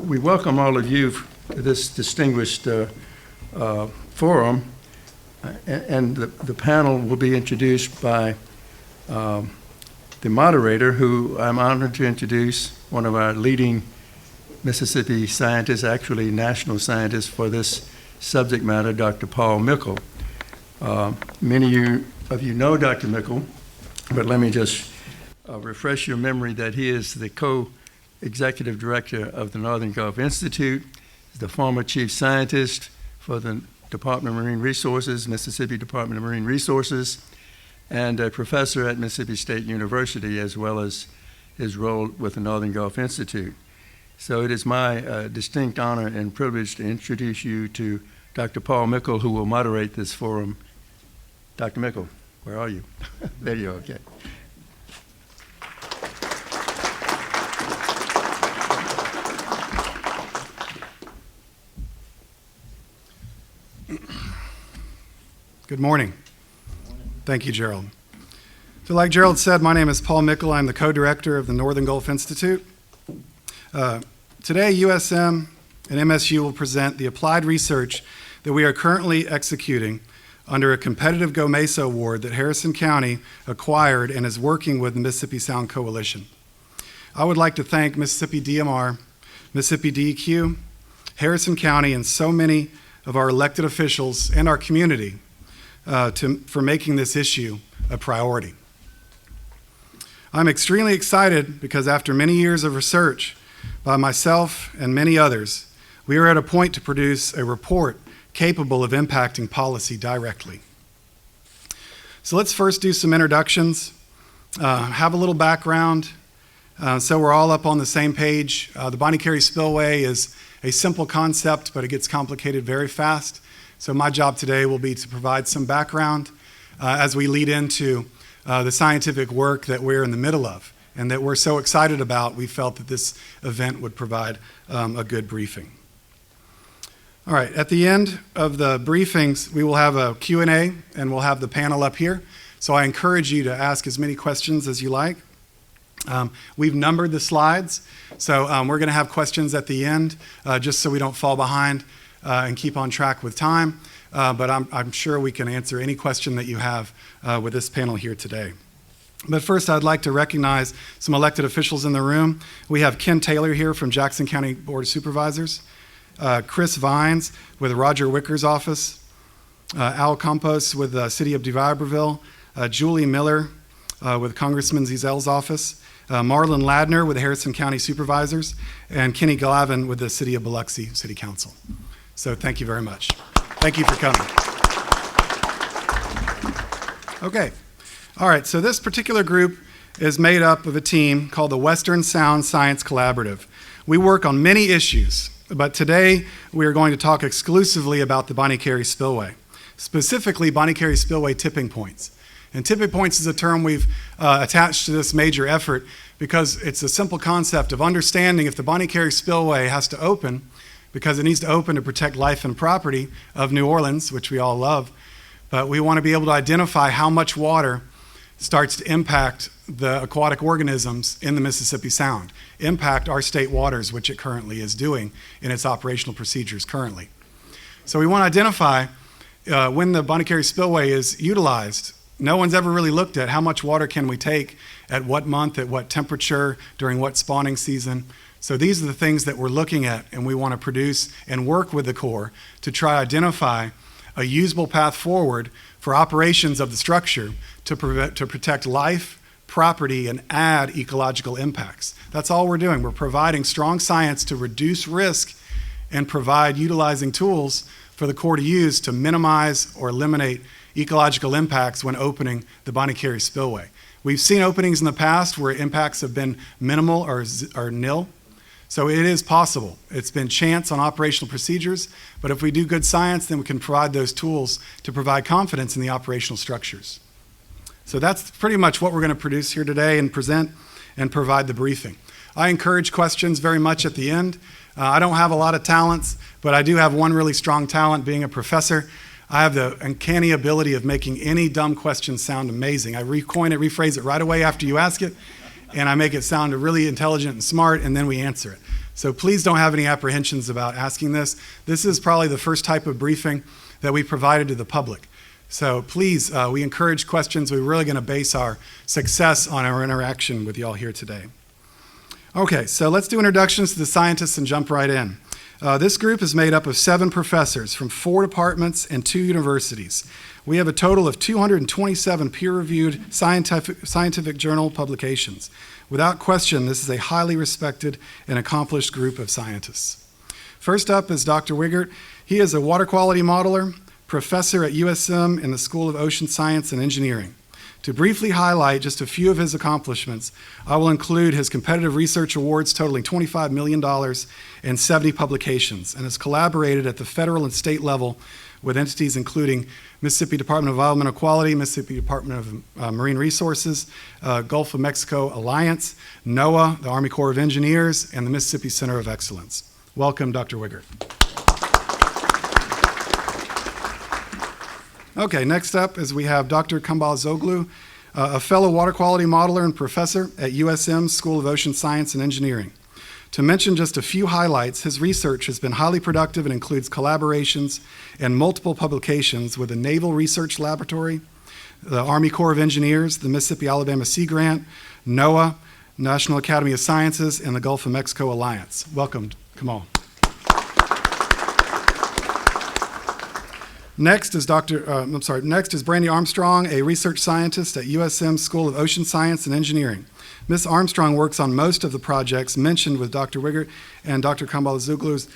we welcome all of you to this distinguished forum, and the panel will be introduced by the moderator, who I'm honored to introduce, one of our leading Mississippi scientists, actually national scientists for this subject matter, Dr. Paul Mickle. Many of you know Dr. Mickle, but let me just refresh your memory that he is the co-executive director of the Northern Gulf Institute, the former chief scientist for the Department of Marine Resources, Mississippi Department of Marine Resources, and a professor at Mississippi State University, as well as his role with the Northern Gulf Institute. So it is my distinct honor and privilege to introduce you to Dr. Paul Mickle, who will moderate this forum. Dr. Mickle, where are you? There you are, okay. Good morning. Thank you, Gerald. So like Gerald said, my name is Paul Mickle. I'm the co-director of the Northern Gulf Institute. Today, USM and MSU will present the applied research that we are currently executing under a competitive Go Mesa award that Harrison County acquired and is working with the Mississippi Sound Coalition. I would like to thank Mississippi DMR, Mississippi DEQ, Harrison County, and so many of our elected officials and our community for making this issue a priority. I'm extremely excited because after many years of research by myself and many others, we are at a point to produce a report capable of impacting policy directly. So let's first do some introductions, have a little background, so we're all up on the same page. The Bonnet Carré Spillway is a simple concept, but it gets complicated very fast. So my job today will be to provide some background as we lead into the scientific work that we're in the middle of and that we're so excited about. We felt that this event would provide a good briefing. All right, at the end of the briefings, we will have a Q&A and we'll have the panel up here. So I encourage you to ask as many questions as you like. We've numbered the slides, so we're going to have questions at the end just so we don't fall behind and keep on track with time, but I'm sure we can answer any question that you have with this panel here today. But first, I'd like to recognize some elected officials in the room. We have Ken Taylor here from Jackson County Board of Supervisors, Chris Vines with Roger Wicker's office, Al Campos with the City of DeViberville, Julie Miller with Congressman Ziezel's office, Marlon Ladner with the Harrison County Supervisors, and Kenny Glavin with the City of Biloxi City Council. So thank you very much. Thank you for coming. Okay. All right, so this particular group is made up of a team called the Western Sound Science Collaborative. We work on many issues, but today we are going to talk exclusively about the Bonnet Carré Spillway, specifically Bonnet Carré Spillway tipping points. And tipping points is a term we've attached to this major effort because it's a simple concept of understanding if the Bonnet Carré Spillway has to open, because it needs to open to protect life and property of New Orleans, which we all love, but we want to be able to identify how much water starts to impact the aquatic organisms in the Mississippi Sound, impact our state waters, which it currently is doing in its operational procedures currently. So we want to identify when the Bonnet Carré Spillway is utilized. No one's ever really looked at how much water can we take, at what month, at what temperature, during what spawning season. So these are the things that we're looking at, and we want to produce and work with the Corps to try to identify a usable path forward for operations of the structure to protect life, property, and add ecological impacts. That's all we're doing. We're providing strong science to reduce risk and provide utilizing tools for the Corps to use to minimize or eliminate ecological impacts when opening the Bonnet Carré Spillway. We've seen openings in the past where impacts have been minimal or nil. So it is possible. It's been chance on operational procedures, but if we do good science, then we can provide those tools to provide confidence in the operational structures. So that's pretty much what we're going to produce here today and present and provide the briefing. I encourage questions very much at the end. I don't have a lot of talents, but I do have one really strong talent, being a professor. I have the uncanny ability of making any dumb question sound amazing. I rephrase it right away after you ask it, and I make it sound really intelligent and smart, and then we answer it. So please don't have any apprehensions about asking this. This is probably the first type of briefing that we provided to the public. So please, we encourage questions. We're really going to base our success on our interaction with you all here today. Okay, so let's do introductions to the scientists and jump right in. This group is made up of 7 professors from 4 departments and 2 universities. We have a total of 227 peer-reviewed scientific journal publications. Without question, this is a highly respected and accomplished group of scientists. First up is Dr. Wiggert. He is a water quality modeler, professor at USM in the School of Ocean Science and Engineering. To briefly highlight just a few of his accomplishments, I will include his competitive research awards totaling $25 million and 70 publications, and has collaborated at the federal and state level with entities including Mississippi Department of Environmental Quality, Mississippi Department of Marine Resources, Gulf of Mexico Alliance, NOAA, the Army Corps of Engineers, and the Mississippi Center of Excellence. Welcome, Dr. Wiggert. Okay, next up is we have Dr. Kambal-Zoglu, a fellow water quality modeler and professor at USM School of Ocean Science and Engineering. To mention just a few highlights, his research has been highly productive and includes collaborations and multiple publications with the Naval Research Laboratory, the Army Corps of Engineers, the Mississippi-Alabama Sea Grant, NOAA, National Academy of Sciences, and the Gulf of Mexico Alliance. Welcome, Kamal. Next is Brandy Armstrong, a research scientist at USM School of Ocean Science and Engineering. Ms. Armstrong works on most of the projects mentioned with Dr. Wiggert and Dr. Kambal-Zoglu's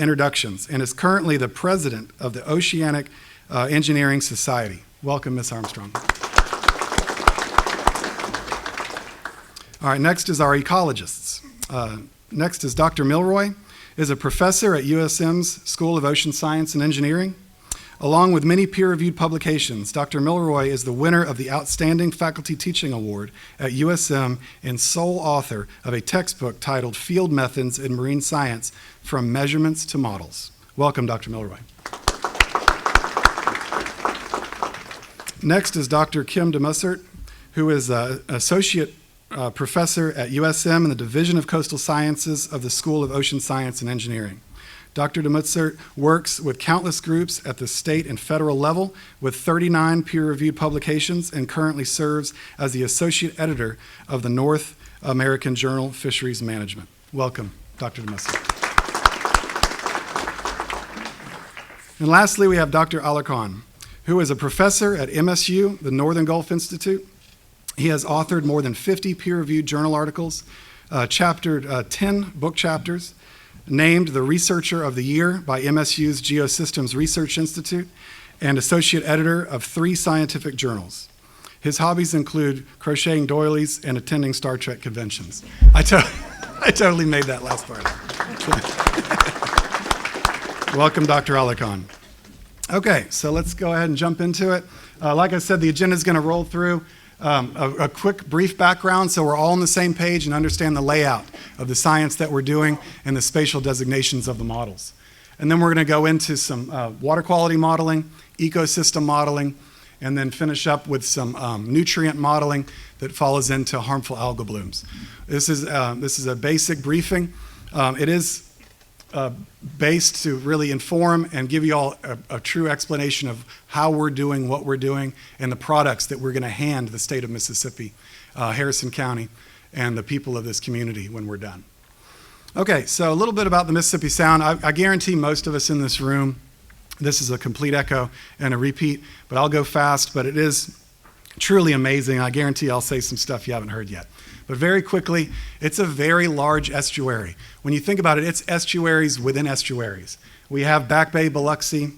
introductions, and is currently the president of the Oceanic Engineering Society. Welcome, Ms. Armstrong. All right, next is our ecologists. Next is Dr. Milroy, is a professor at USM's School of Ocean Science and Engineering. Along with many peer-reviewed publications, Dr. Milroy is the winner of the Outstanding Faculty Teaching Award at USM and sole author of a textbook titled Field Methods in Marine Science, From Measurements to Models. Welcome, Dr. Milroy. Next is Dr. Kim DeMussert, who is an associate professor at USM in the Division of Coastal Sciences of the School of Ocean Science and Engineering. Dr. DeMussert works with countless groups at the state and federal level with 39 peer-reviewed publications and currently serves as the associate editor of the North American Journal Fisheries Management. Welcome, Dr. DeMussert. And lastly, we have Dr. Alarcon, who is a professor at MSU, the Northern Gulf Institute. He has authored more than 50 peer-reviewed journal articles, chaptered 10 book chapters, named the Researcher of the Year by MSU's Geosystems Research Institute, and associate editor of 3 scientific journals. His hobbies include crocheting doilies and attending Star Trek conventions. I totally made that last part. Welcome, Dr. Alarcon. Okay, so let's go ahead and jump into it. Like I said, the agenda is going to roll through a quick, brief background so we're all on the same page and understand the layout of the science that we're doing and the spatial designations of the models. And then we're going to go into some water quality modeling, ecosystem modeling, and then finish up with some nutrient modeling that follows into harmful algal blooms. This is a basic briefing. It is based to really inform and give you all a true explanation of how we're doing what we're doing and the products that we're going to hand the state of Mississippi, Harrison County, and the people of this community when we're done. Okay, so a little bit about the Mississippi Sound. I guarantee most of us in this room, this is a complete echo and a repeat, but I'll go fast, but it is truly amazing. I guarantee I'll say some stuff you haven't heard yet. But very quickly, it's a very large estuary. When you think about it, it's estuaries within estuaries. We have Back Bay, Biloxi,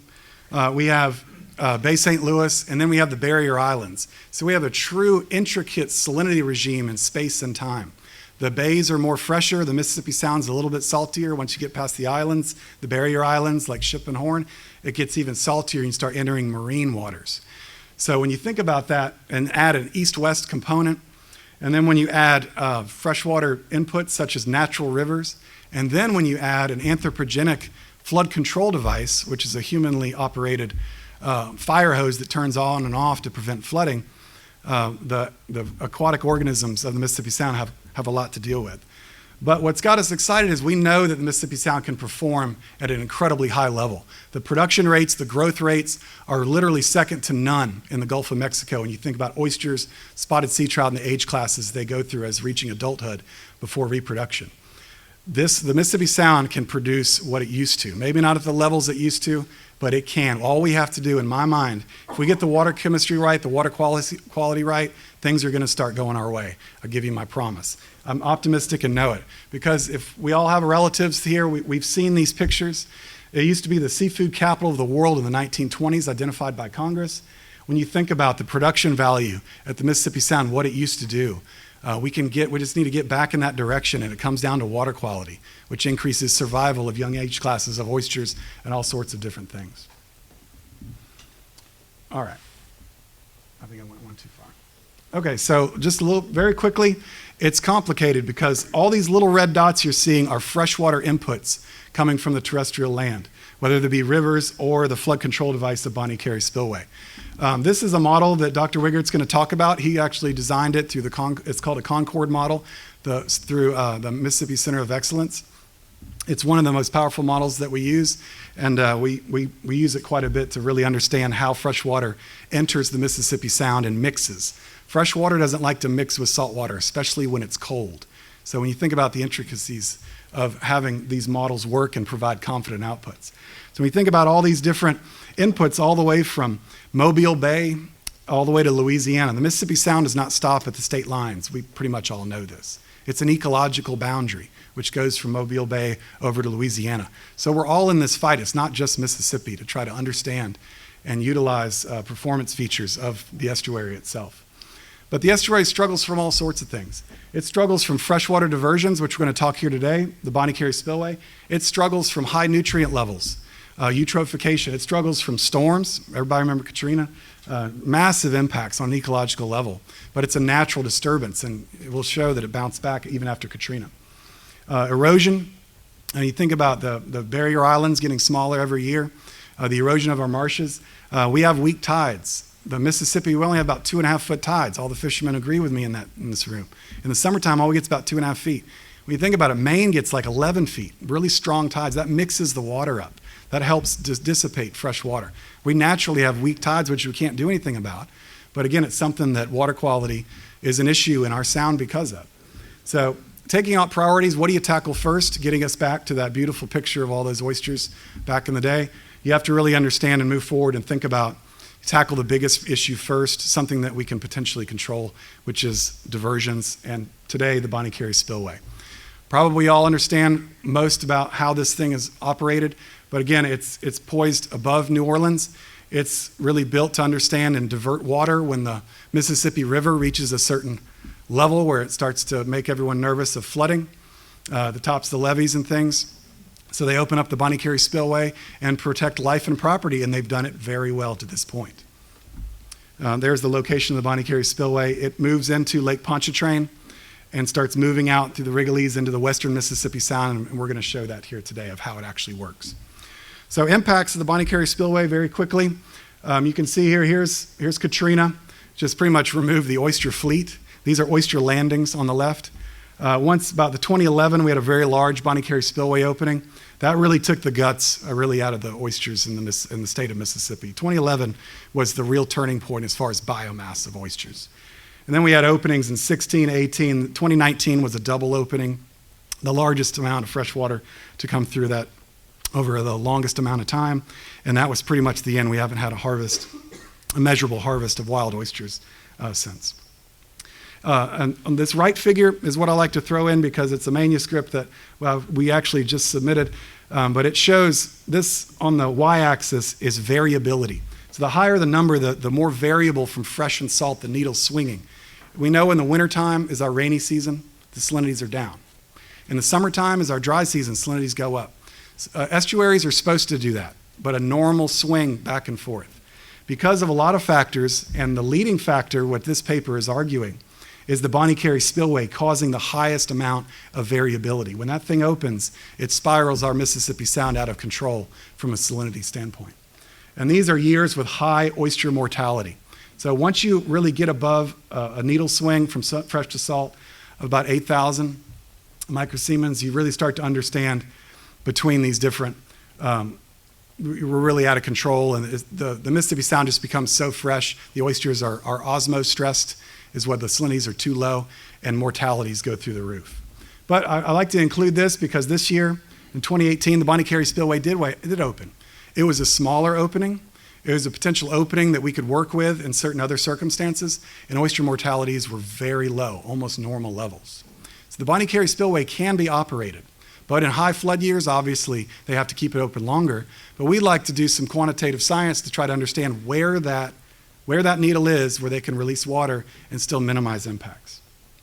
we have Bay St. Louis, and then we have the Barrier Islands. So we have a true intricate salinity regime in space and time. The bays are more fresher. The Mississippi Sound's a little bit saltier once you get past the islands, the Barrier Islands like Ship and Horn. It gets even saltier and you start entering marine waters. So when you think about that and add an east-west component, and then when you add freshwater inputs such as natural rivers, and then when you add an anthropogenic flood control device, which is a humanly operated fire hose that turns on and off to prevent flooding, the aquatic organisms of the Mississippi Sound have a lot to deal with. But what's got us excited is we know that the Mississippi Sound can perform at an incredibly high level. The production rates, the growth rates are literally second to none in the Gulf of Mexico. When you think about oysters, spotted sea trout, and the age classes they go through as reaching adulthood before reproduction. The Mississippi Sound can produce what it used to. Maybe not at the levels it used to, but it can. All we have to do, in my mind, if we get the water chemistry right, the water quality right, things are going to start going our way. I'll give you my promise. I'm optimistic and know it, because if we all have relatives here, we've seen these pictures. It used to be the seafood capital of the world in the 1920s, identified by Congress. When you think about the production value at the Mississippi Sound, what it used to do, we just need to get back in that direction, and it comes down to water quality, which increases survival of young age classes of oysters and all sorts of different things. All right. I think I went one too far. Okay, so just very quickly, it's complicated because all these little red dots you're seeing are freshwater inputs coming from the terrestrial land, whether they be rivers or the flood control device of Bonnet Carré Spillway. This is a model that Dr. Wiggert's going to talk about. He actually designed it through it's called a Concord model through the Mississippi Center of Excellence. It's one of the most powerful models that we use, and we use it quite a bit to really understand how freshwater enters the Mississippi Sound and mixes. Freshwater doesn't like to mix with salt water, especially when it's cold. So when you think about the intricacies of having these models work and provide confident outputs. So when you think about all these different inputs all the way from Mobile Bay all the way to Louisiana, the Mississippi Sound does not stop at the state lines. We pretty much all know this. It's an ecological boundary, which goes from Mobile Bay over to Louisiana. So we're all in this fight. It's not just Mississippi, to try to understand and utilize performance features of the estuary itself. But the estuary struggles from all sorts of things. It struggles from freshwater diversions, which we're going to talk here today, the Bonnet Carré Spillway. It struggles from high nutrient levels, eutrophication. It struggles from storms. Everybody remember Katrina? Massive impacts on an ecological level. But it's a natural disturbance, and it will show that it bounced back even after Katrina. Erosion, you think about the barrier islands getting smaller every year, the erosion of our marshes. We have weak tides. The Mississippi, we only have about 2.5 foot tides. All the fishermen agree with me in this room. In the summertime, all we get is about 2.5 feet. When you think about it, Maine gets like 11 feet, really strong tides. That mixes the water up. That helps dissipate fresh water. We naturally have weak tides, which we can't do anything about. But again, it's something that water quality is an issue in our sound because of. So taking out priorities, what do you tackle first? Getting us back to that beautiful picture of all those oysters back in the day. You have to really understand and move forward and think about, tackle the biggest issue first, something that we can potentially control, which is diversions, and today the Bonnet Carré Spillway. Probably all understand most about how this thing is operated, but again, it's poised above New Orleans. It's really built to understand and divert water when the Mississippi River reaches a certain level where it starts to make everyone nervous of flooding, the tops of the levees and things. So they open up the Bonnet Carré Spillway and protect life and property, and they've done it very well to this point. There's the location of the Bonnet Carré Spillway. It moves into Lake Pontchartrain and starts moving out through the Wrigley's into the western Mississippi Sound, and we're going to show that here today of how it actually works. So impacts of the Bonnet Carré Spillway very quickly. You can see here's Katrina, just pretty much removed the oyster fleet. These are oyster landings on the left. Once about the 2011, we had a very large Bonnet Carré Spillway opening. That really took the guts really out of the oysters in the state of Mississippi. 2011 was the real turning point as far as biomass of oysters. And then we had openings in 16, 18. 2019 was a double opening, the largest amount of fresh water to come through that over the longest amount of time. And that was pretty much the end. We haven't had a measurable harvest of wild oysters since. And this right figure is what I like to throw in because it's a manuscript that we actually just submitted, but it shows this on the y-axis is variability. So the higher the number, the more variable from fresh and salt the needle's swinging. We know in the wintertime is our rainy season, the salinities are down. In the summertime is our dry season, salinities go up. Estuaries are supposed to do that, but a normal swing back and forth. Because of a lot of factors, and the leading factor, what this paper is arguing, is the Bonnet Carré Spillway causing the highest amount of variability. When that thing opens, it spirals our Mississippi Sound out of control from a salinity standpoint. And these are years with high oyster mortality. So once you really get above a needle swing from fresh to salt of about 8,000, microsiemens, you really start to understand between these different, we're really out of control, and the Mississippi Sound just becomes so fresh. The oysters are osmo-stressed, is what the salinities are too low, and mortalities go through the roof. But I like to include this because this year, in 2018, the Bonnet Carré Spillway did open. It was a smaller opening. It was a potential opening that we could work with in certain other circumstances, and oyster mortalities were very low, almost normal levels. So the Bonnet Carré Spillway can be operated, but in high flood years, obviously, they have to keep it open longer. But we'd like to do some quantitative science to try to understand where that needle is, where they can release water and still minimize impacts.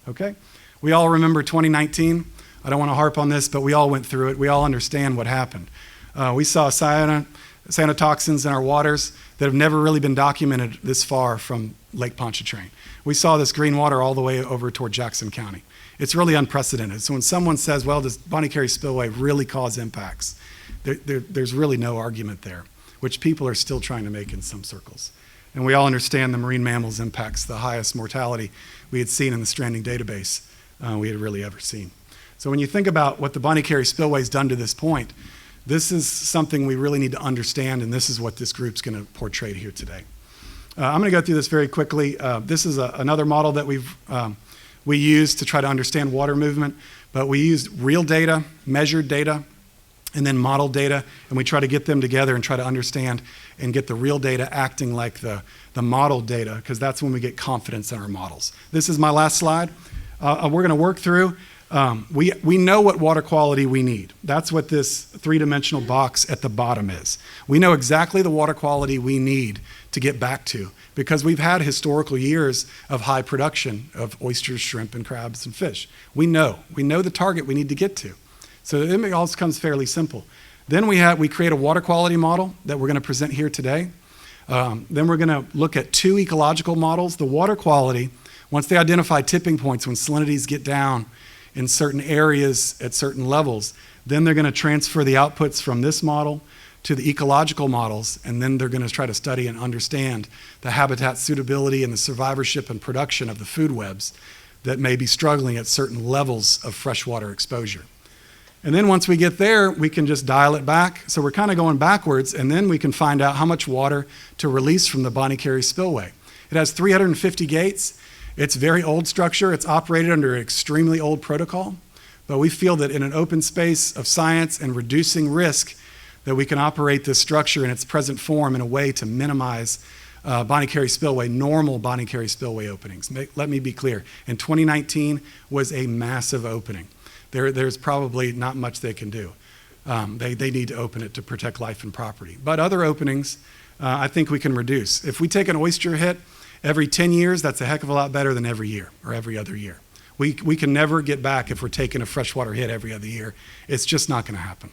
Okay? We all remember 2019. I don't want to harp on this, but we all went through it. We all understand what happened. We saw cyanotoxins in our waters that have never really been documented this far from Lake Pontchartrain. We saw this green water all the way over toward Jackson County. It's really unprecedented. So when someone says, well, does Bonnet Carré Spillway really cause impacts? There's really no argument there, which people are still trying to make in some circles. And we all understand the marine mammals impacts, the highest mortality we had seen in the stranding database we had really ever seen. So when you think about what the Bonnet Carré Spillway has done to this point, this is something we really need to understand, and this is what this group's going to portray here today. I'm going to go through this very quickly. This is another model that we use to try to understand water movement, but we used real data, measured data, and then model data, and we try to get them together and try to understand and get the real data acting like the model data, because that's when we get confidence in our models. This is my last slide. We're going to work through. We know what water quality we need. That's what this three-dimensional box at the bottom is. We know exactly the water quality we need to get back to, because we've had historical years of high production of oysters, shrimp, and crabs and fish. We know the target we need to get to. So it all comes fairly simple. Then we create a water quality model that we're going to present here today. Then we're going to look at two ecological models. The water quality, once they identify tipping points, when salinities get down in certain areas at certain levels, then they're going to transfer the outputs from this model to the ecological models, and then they're going to try to study and understand the habitat suitability and the survivorship and production of the food webs that may be struggling at certain levels of freshwater exposure. And then once we get there, we can just dial it back. So we're kind of going backwards, and then we can find out how much water to release from the Bonnet Carré Spillway. It has 350 gates. It's a very old structure. It's operated under an extremely old protocol, but we feel that in an open space of science and reducing risk, that we can operate this structure in its present form in a way to minimize Bonnet Carré Spillway, normal Bonnet Carré Spillway openings. Let me be clear. In 2019 was a massive opening. There's probably not much they can do. They need to open it to protect life and property. But other openings, I think we can reduce. If we take an oyster hit every 10 years, that's a heck of a lot better than every year or every other year. We can never get back if we're taking a freshwater hit every other year. It's just not going to happen.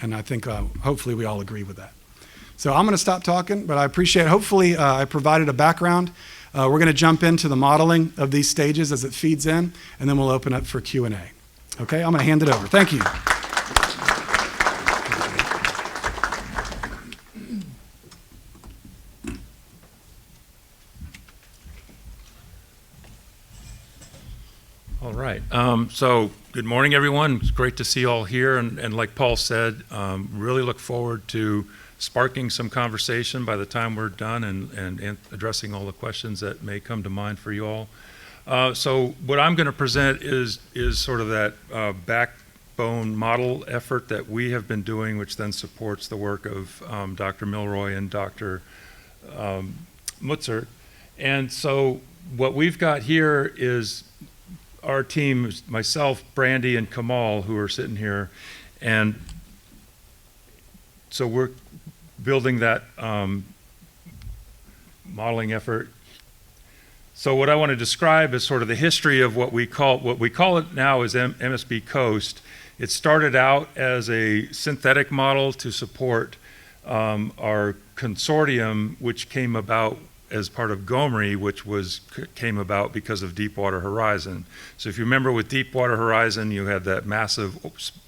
And I think hopefully we all agree with that. So I'm going to stop talking, but I appreciate it. Hopefully I provided a background. We're going to jump into the modeling of these stages as it feeds in, and then we'll open up for Q&A. Okay, I'm going to hand it over. Thank you. All right. So good morning, everyone. It's great to see you all here. And like Paul said, really look forward to sparking some conversation by the time we're done and addressing all the questions that may come to mind for you all. So what I'm going to present is sort of that backbone model effort that we have been doing, which then supports the work of Dr. Milroy and Dr. Mutzert. And so what we've got here is our team, myself, Brandy, and Kamal, who are sitting here. And so we're building that modeling effort. So what I want to describe is sort of the history of what we call it now is MSB Coast. It started out as a synthetic model to support our consortium, which came about as part of GOMRI, which came about because of Deepwater Horizon. So if you remember with Deepwater Horizon, you had that massive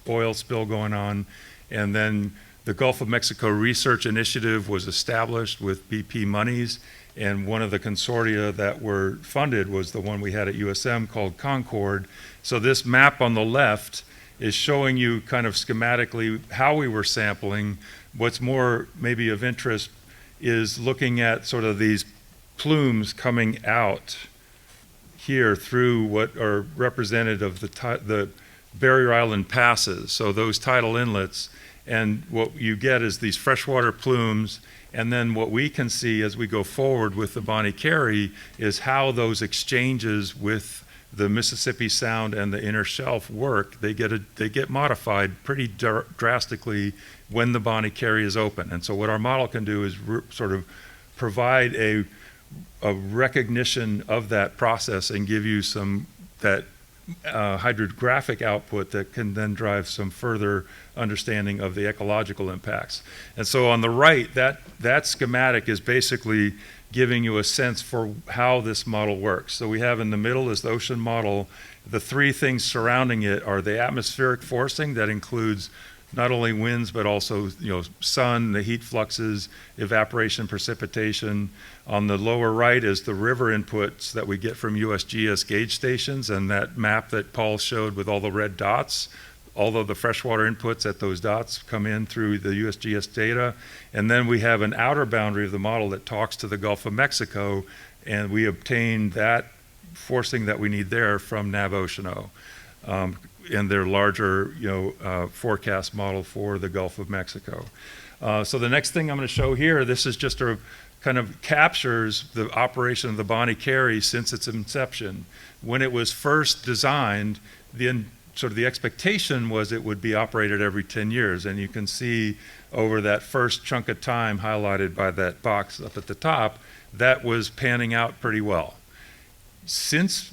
oil spill going on, and then The Gulf of Mexico Research Initiative was established with BP monies, and one of the consortia that were funded was the one we had at USM called Concord. So this map on the left is showing you kind of schematically how we were sampling. What's more maybe of interest is looking at sort of these plumes coming out here through what are representative of the barrier island passes, so those tidal inlets. And what you get is these freshwater plumes, and then what we can see as we go forward with the Bonnet Carré is how those exchanges with the Mississippi Sound and the inner shelf work. They get modified pretty drastically when the Bonnet Carré is open. And so what our model can do is sort of provide a recognition of that process and give you that hydrographic output that can then drive some further understanding of the ecological impacts. And so on the right, that schematic is basically giving you a sense for how this model works. So we have in the middle is the ocean model. The three things surrounding it are the atmospheric forcing that includes not only winds, but also, sun, the heat fluxes, evaporation, precipitation. On the lower right is the river inputs that we get from USGS gauge stations, and that map that Paul showed with all the red dots, all of the freshwater inputs at those dots come in through the USGS data. And then we have an outer boundary of the model that talks to the Gulf of Mexico, and we obtain that forcing that we need there from NavOceano. In their larger, forecast model for the Gulf of Mexico. So the next thing I'm going to show here, this is just a kind of captures the operation of the Bonnet Carré since its inception. When it was first designed, sort of the expectation was it would be operated every 10 years. And you can see over that first chunk of time highlighted by that box up at the top, that was panning out pretty well. Since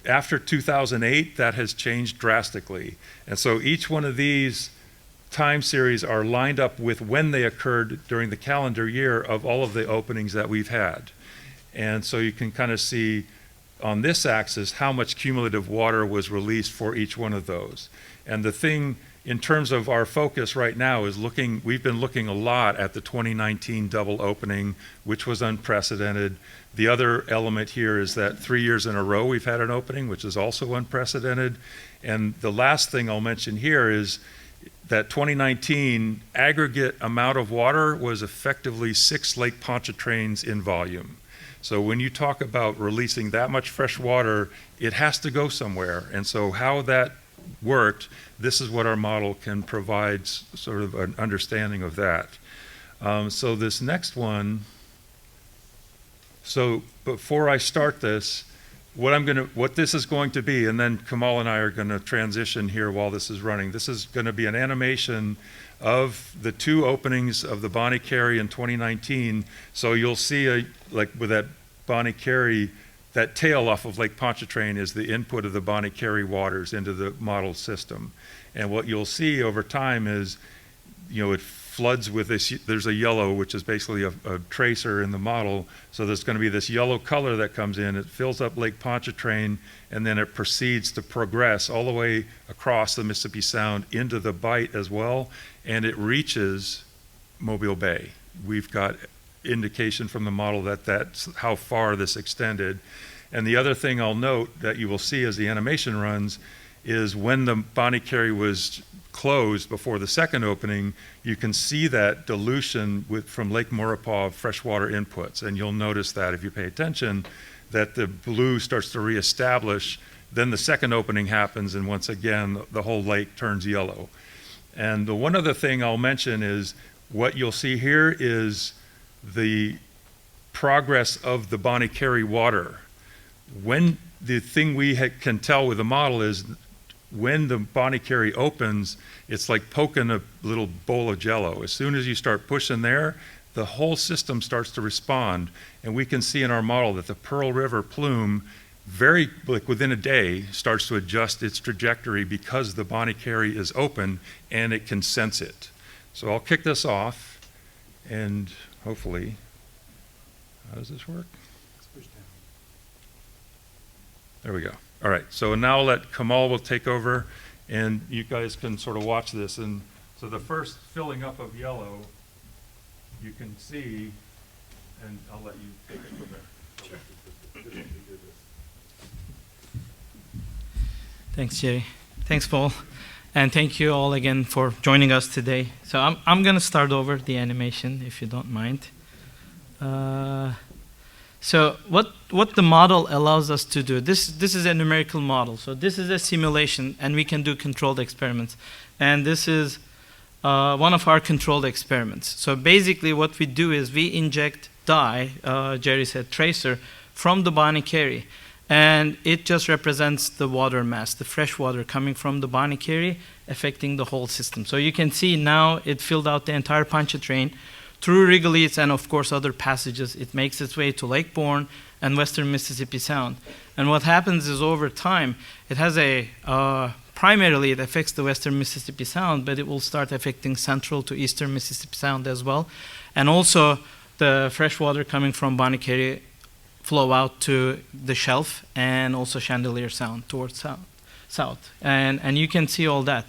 after 2008, that has changed drastically. And so each one of these time series are lined up with when they occurred during the calendar year of all of the openings that we've had. And so you can kind of see on this axis how much cumulative water was released for each one of those. And the thing in terms of our focus right now is we've been looking a lot at the 2019 double opening, which was unprecedented. The other element here is that 3 years in a row we've had an opening, which is also unprecedented. And the last thing I'll mention here is that 2019 aggregate amount of water was effectively 6 Lake Pontchartrains in volume. So when you talk about releasing that much fresh water, it has to go somewhere. And so how that worked, this is what our model can provide sort of an understanding of that. So this next one, so before I start this, what this is going to be, and then Kamal and I are going to transition here while this is running. This is going to be an animation of the 2 openings of the Bonnet Carré in 2019. So you'll see, like with that Bonnet Carré, that tail off of Lake Pontchartrain is the input of the Bonnet Carré waters into the model system. And what you'll see over time is, it floods with this, there's a yellow, which is basically a tracer in the model. So there's going to be this yellow color that comes in, it fills up Lake Pontchartrain, and then it proceeds to progress all the way across the Mississippi Sound into the Bight as well, and it reaches Mobile Bay. We've got indication from the model that that's how far this extended. And the other thing I'll note that you will see as the animation runs is when the Bonnet Carré was closed before the second opening, you can see that dilution from Lake Maurepas of freshwater inputs. And you'll notice that if you pay attention, that the blue starts to reestablish, then the second opening happens, and once again, the whole lake turns yellow. And the one other thing I'll mention is what you'll see here is the progress of the Bonnet Carré water. When the thing we can tell with the model is when the Bonnet Carré opens, it's like poking a little bowl of jello. As soon as you start pushing there, the whole system starts to respond. And we can see in our model that the Pearl River plume within a day starts to adjust its trajectory because the Bonnet Carré is open and it can sense it. So I'll kick this off and hopefully, how does this work? There we go. All right, so now Kamal will take over and you guys can sort of watch this. And So the first filling up of yellow, you can see, and I'll let you take it from there. Thanks, Jerry. Thanks, Paul. And thank you all again for joining us today. So I'm going to start over the animation, if you don't mind. So what the model allows us to do, this is a numerical model. So this is a simulation, and we can do controlled experiments. And this is one of our controlled experiments. So basically what we do is we inject dye, Jerry said tracer, from the Bonnet Carré. And it just represents the water mass, the fresh water coming from the Bonnet Carré, affecting the whole system. So you can see now it filled out the entire Pontchartrain through Wrigley's and of course other passages. It makes its way to Lake Borgne and western Mississippi Sound. And what happens is over time, it has primarily it affects the western Mississippi Sound, but it will start affecting central to eastern Mississippi Sound as well. And also the fresh water coming from Bonnet Carré flow out to the shelf and also Chandelier Sound towards south. And you can see all that.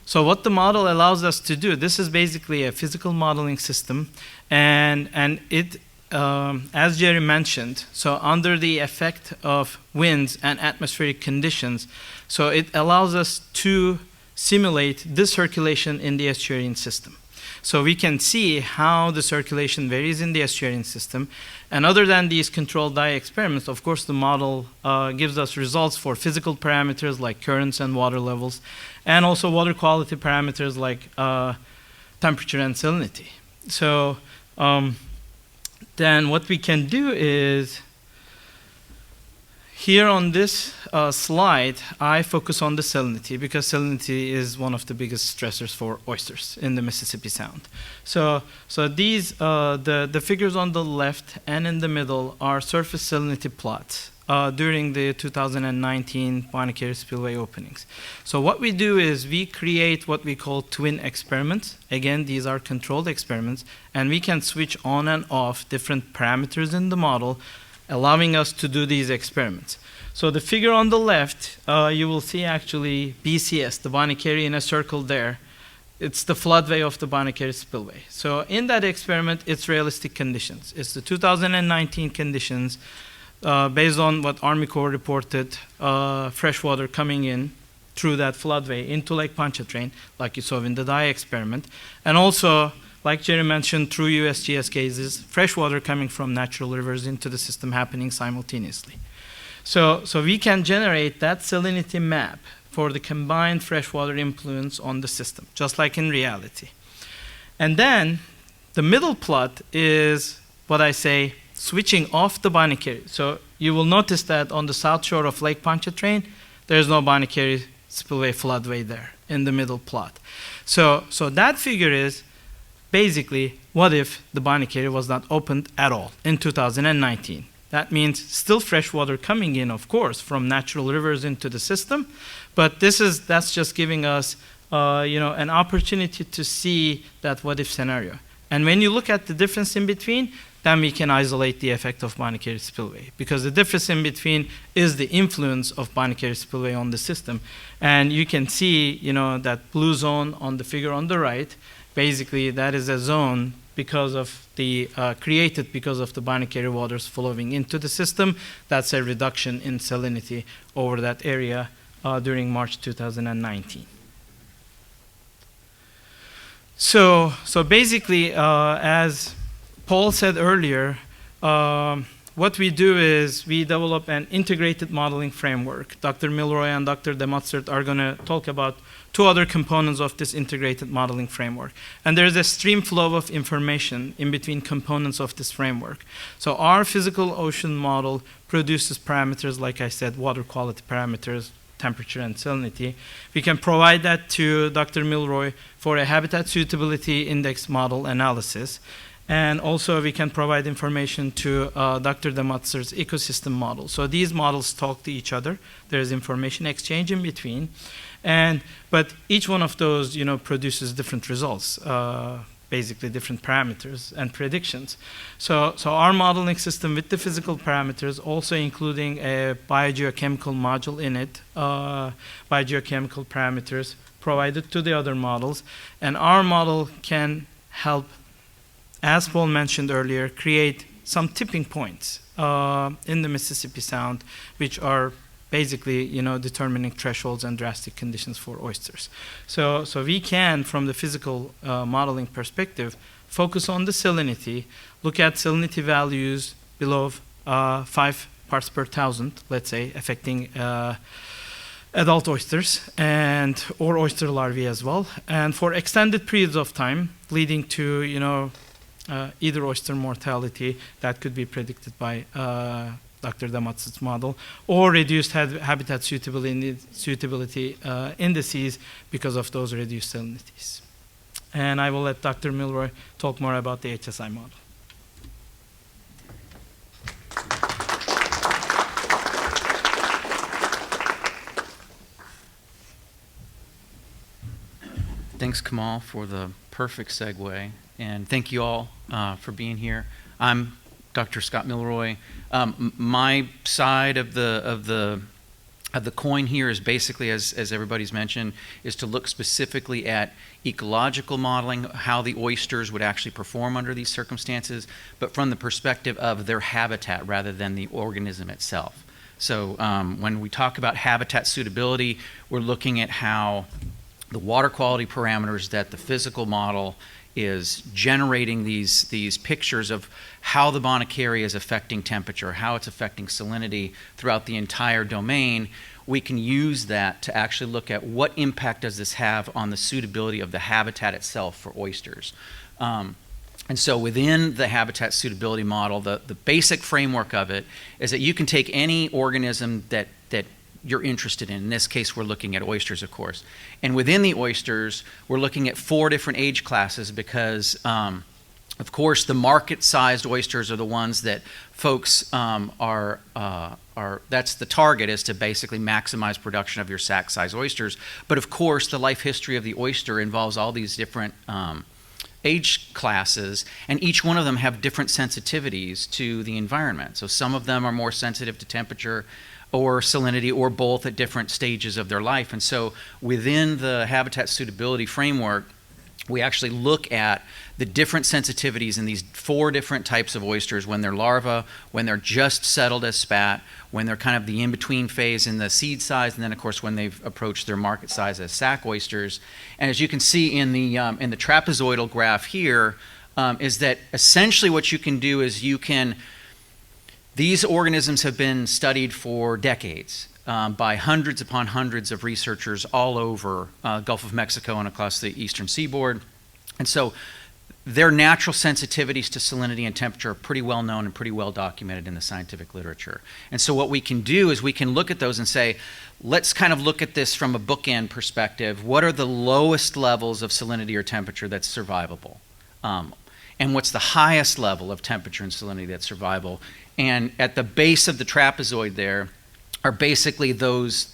So what the model allows us to do, this is basically a physical modeling system, and it, as Jerry mentioned, so under the effect of winds and atmospheric conditions, so it allows us to simulate this circulation in the estuarine system. So we can see how the circulation varies in the estuarine system. And other than these controlled dye experiments, of course, the model gives us results for physical parameters like currents and water levels, and also water quality parameters like temperature and salinity. So then what we can do is, here on this slide, I focus on the salinity because salinity is one of the biggest stressors for oysters in the Mississippi Sound. So these, the figures on the left and in the middle are surface salinity plots during the 2019 Bonnet Carré Spillway openings. So what we do is we create what we call twin experiments. Again, these are controlled experiments, and we can switch on and off different parameters in the model, allowing us to do these experiments. So the figure on the left, you will see actually BCS, the Bonnet Carré in a circle there. It's the floodway of the Bonnet Carré Spillway. So in that experiment, it's realistic conditions. It's the 2019 conditions based on what Army Corps reported, fresh water coming in through that floodway into Lake Pontchartrain, like you saw in the dye experiment. And also, like Jerry mentioned, through USGS cases, fresh water coming from natural rivers into the system happening simultaneously. So we can generate that salinity map for the combined freshwater influence on the system, just like in reality. And then the middle plot is what I say, switching off the Bonnet Carré. So you will notice that on the south shore of Lake Pontchartrain, there's no Bonnet Carré Spillway floodway there in the middle plot. So that figure is basically, what if the Bonnet Carré was not opened at all in 2019? That means still fresh water coming in, of course, from natural rivers into the system, but that's just giving us an opportunity to see that what if scenario. And when you look at the difference in between, then we can isolate the effect of Bonnet Carré Spillway, because the difference in between is the influence of Bonnet Carré Spillway on the system. And you can see, that blue zone on the figure on the right. Basically, that is a zone because of the created because of the Bonnet Carré waters flowing into the system. That's a reduction in salinity over that area during March 2019. So basically, as Paul said earlier, what we do is we develop an integrated modeling framework. Dr. Milroy and Dr. Demotsert are going to talk about two other components of this integrated modeling framework. And there's a stream flow of information in between components of this framework. So our physical ocean model produces parameters, like I said, water quality parameters, temperature and salinity. We can provide that to Dr. Milroy for a habitat suitability index model analysis. And also we can provide information to Dr. Demotser's ecosystem model. So these models talk to each other. There's information exchange in between. But each one of those, produces different results, basically different parameters and predictions. So our modeling system with the physical parameters, also including a biogeochemical module in it, biogeochemical parameters, provided to the other models, and our model can help, as Paul mentioned earlier, create some tipping points in the Mississippi Sound, which are basically, determining thresholds and drastic conditions for oysters. So we can, from the physical modeling perspective, focus on the salinity, look at salinity values below 5 parts per thousand, let's say, affecting adult oysters or oyster larvae as well, and for extended periods of time, leading to either oyster mortality that could be predicted by Dr. Damatz's model, or reduced habitat suitability indices because of those reduced salinities. And I will let Dr. Milroy talk more about the HSI model. Thanks, Kamal, for the perfect segue, and thank you all for being here. I'm Dr. Scott Milroy. My side of the coin here is basically, as everybody's mentioned, is to look specifically at ecological modeling, how the oysters would actually perform under these circumstances, but from the perspective of their habitat rather than the organism itself. So when we talk about habitat suitability, we're looking at how the water quality parameters that the physical model is generating these pictures of how the Bonnet Carré is affecting temperature, how it's affecting salinity throughout the entire domain. We can use that to actually look at what impact does this have on the suitability of the habitat itself for oysters. And so within the habitat suitability model, the basic framework of it is that you can take any organism that you're interested in. In this case, we're looking at oysters, of course. And within the oysters, we're looking at 4 different age classes because, of course, the market-sized oysters are the ones that folks that's the target, is to basically maximize production of your sack-sized oysters. But of course, the life history of the oyster involves all these different age classes, and each one of them have different sensitivities to the environment. So some of them are more sensitive to temperature or salinity, or both at different stages of their life. And so within the habitat suitability framework, we actually look at the different sensitivities in these 4 different types of oysters: when they're larvae, when they're just settled as spat, when they're kind of the in-between phase in the seed size, and then of course when they've approached their market size as sack oysters. And as you can see in the trapezoidal graph here, is that essentially what you can do is these organisms have been studied for decades by hundreds upon hundreds of researchers all over Gulf of Mexico and across the eastern seaboard. And so their natural sensitivities to salinity and temperature are pretty well known and pretty well documented in the scientific literature. And so what we can do is we can look at those and say, let's kind of look at this from a bookend perspective. What are the lowest levels of salinity or temperature that's survivable? And what's the highest level of temperature and salinity that's survivable? And at the base of the trapezoid there are basically those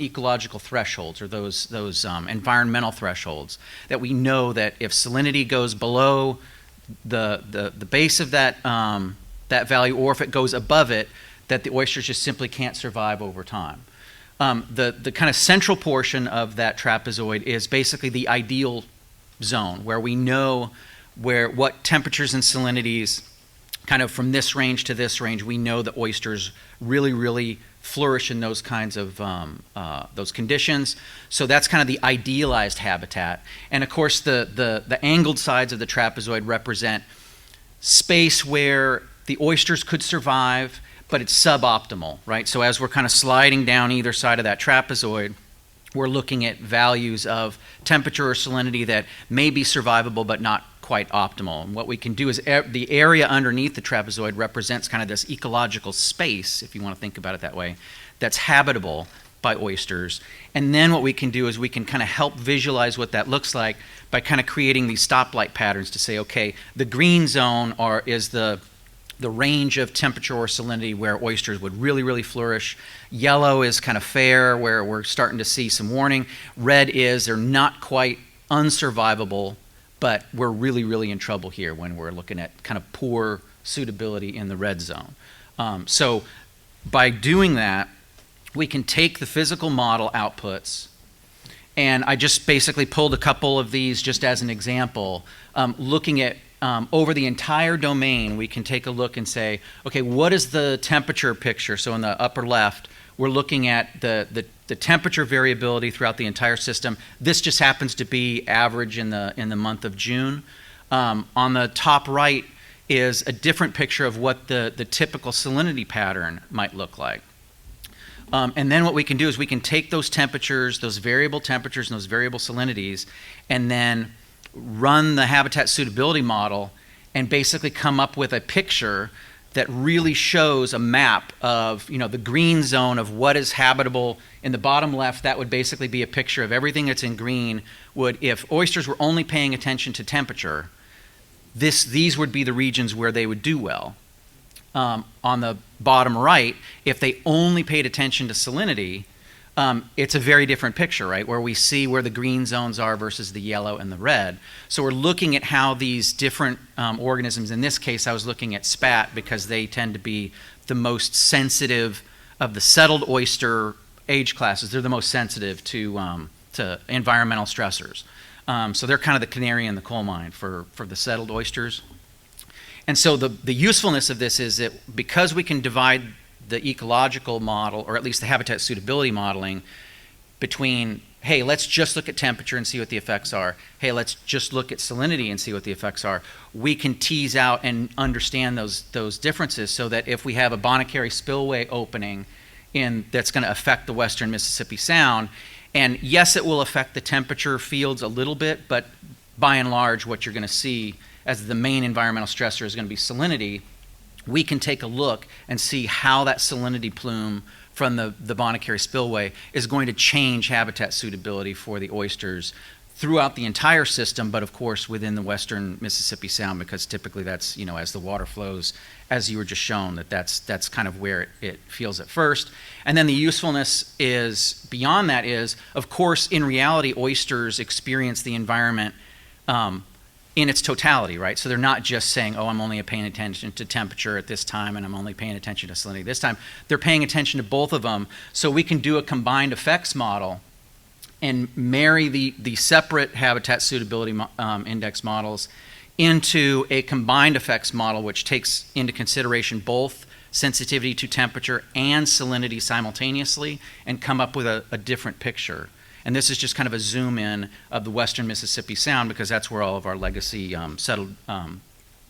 ecological thresholds, or those environmental thresholds that we know that if salinity goes below the base of that value, or if it goes above it, that the oysters just simply can't survive over time. The kind of central portion of that trapezoid is basically the ideal zone, where we know what temperatures and salinities, kind of from this range to this range, we know that oysters really, really flourish in those kinds of those conditions. So that's kind of the idealized habitat. And of course, the angled sides of the trapezoid represent space where the oysters could survive, but it's suboptimal, right? So as we're kind of sliding down either side of that trapezoid, we're looking at values of temperature or salinity that may be survivable but not quite optimal. And what we can do is the area underneath the trapezoid represents kind of this ecological space, if you want to think about it that way, that's habitable by oysters. And then what we can do is we can kind of help visualize what that looks like by kind of creating these stoplight patterns to say, okay, the green zone is the range of temperature or salinity where oysters would really, really flourish. Yellow is kind of fair, where we're starting to see some warning. Red is they're not quite unsurvivable, but we're really, really in trouble here when we're looking at kind of poor suitability in the red zone. So by doing that, we can take the physical model outputs And I just basically pulled a couple of these just as an example. Looking at over the entire domain, we can take a look and say, okay, what is the temperature picture? So in the upper left, we're looking at the temperature variability throughout the entire system. This just happens to be average in the month of June. On the top right is a different picture of what the typical salinity pattern might look like. And then what we can do is we can take those temperatures, those variable temperatures and those variable salinities, and then run the habitat suitability model and basically come up with a picture that really shows a map of, you know, the green zone of what is habitable. In the bottom left, that would basically be a picture of everything that's in green. If oysters were only paying attention to temperature, these would be the regions where they would do well. On the bottom right, if they only paid attention to salinity, it's a very different picture, right? Where we see where the green zones are versus the yellow and the red. So we're looking at how these different organisms, in this case I was looking at spat because they tend to be the most sensitive of the settled oyster age classes. They're the most sensitive to environmental stressors. So they're kind of the canary in the coal mine for the settled oysters. And so the usefulness of this is that because we can divide the ecological model, or at least the habitat suitability modeling, between, hey, let's just look at temperature and see what the effects are, hey, let's just look at salinity and see what the effects are, we can tease out and understand those differences so that if we have a Bonnet Carré Spillway opening that's going to affect the western Mississippi Sound, and yes, it will affect the temperature fields a little bit, but by and large, what you're going to see as the main environmental stressor is going to be salinity. We can take a look and see how that salinity plume from the Bonnet Carré Spillway is going to change habitat suitability for the oysters throughout the entire system, but of course within the western Mississippi Sound, because typically that's, you know, as the water flows, as you were just shown, that's kind of where it feels at first. And then the usefulness is, beyond that is, of course, in reality, oysters experience the environment in its totality, right? So they're not just saying, oh, I'm only paying attention to temperature at this time and I'm only paying attention to salinity this time. They're paying attention to both of them. So we can do a combined effects model and marry the separate habitat suitability index models into a combined effects model, which takes into consideration both sensitivity to temperature and salinity simultaneously, and come up with a different picture. And this is just kind of a zoom in of the western Mississippi Sound, because that's where all of our legacy settled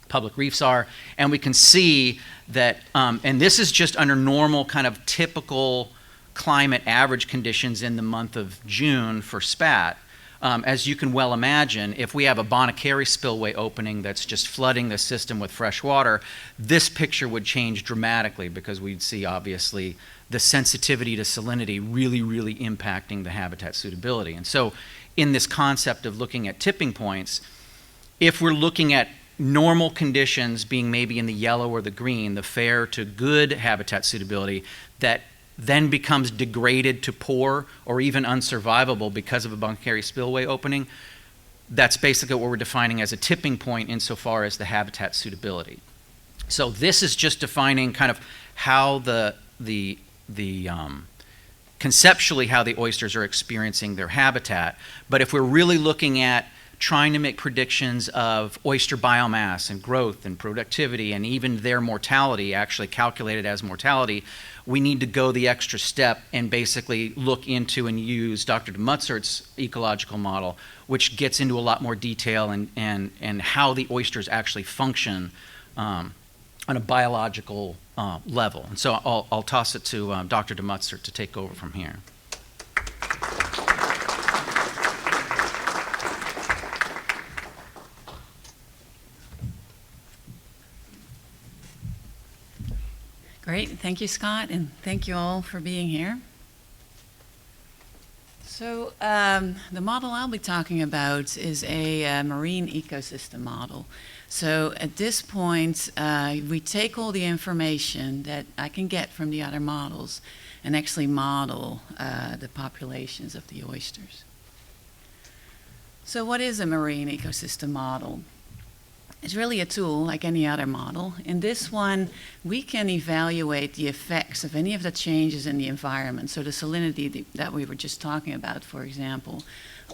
public reefs are. And we can see that, and this is just under normal kind of typical climate average conditions in the month of June for spat. As you can well imagine, if we have a Bonnet Carré Spillway opening that's just flooding the system with fresh water, this picture would change dramatically, because we'd see obviously the sensitivity to salinity really, really impacting the habitat suitability. And so in this concept of looking at tipping points, if we're looking at normal conditions being maybe in the yellow or the green, the fair to good habitat suitability, that then becomes degraded to poor or even unsurvivable because of a Bonnet Carré Spillway opening, that's basically what we're defining as a tipping point insofar as the habitat suitability. So this is just defining kind of how conceptually how the oysters are experiencing their habitat. But if we're really looking at trying to make predictions of oyster biomass and growth and productivity and even their mortality, actually calculated as mortality, we need to go the extra step and basically look into and use Dr. DeMutzert's ecological model, which gets into a lot more detail and how the oysters actually function on a biological level. And so I'll toss it to Dr. DeMutzert to take over from here. Great. Thank you, Scott, and thank you all for being here. So the model I'll be talking about is a marine ecosystem model. So at this point, we take all the information that I can get from the other models and actually model the populations of the oysters. So what is a marine ecosystem model? It's really a tool like any other model. In this one, we can evaluate the effects of any of the changes in the environment. So the salinity that we were just talking about, for example,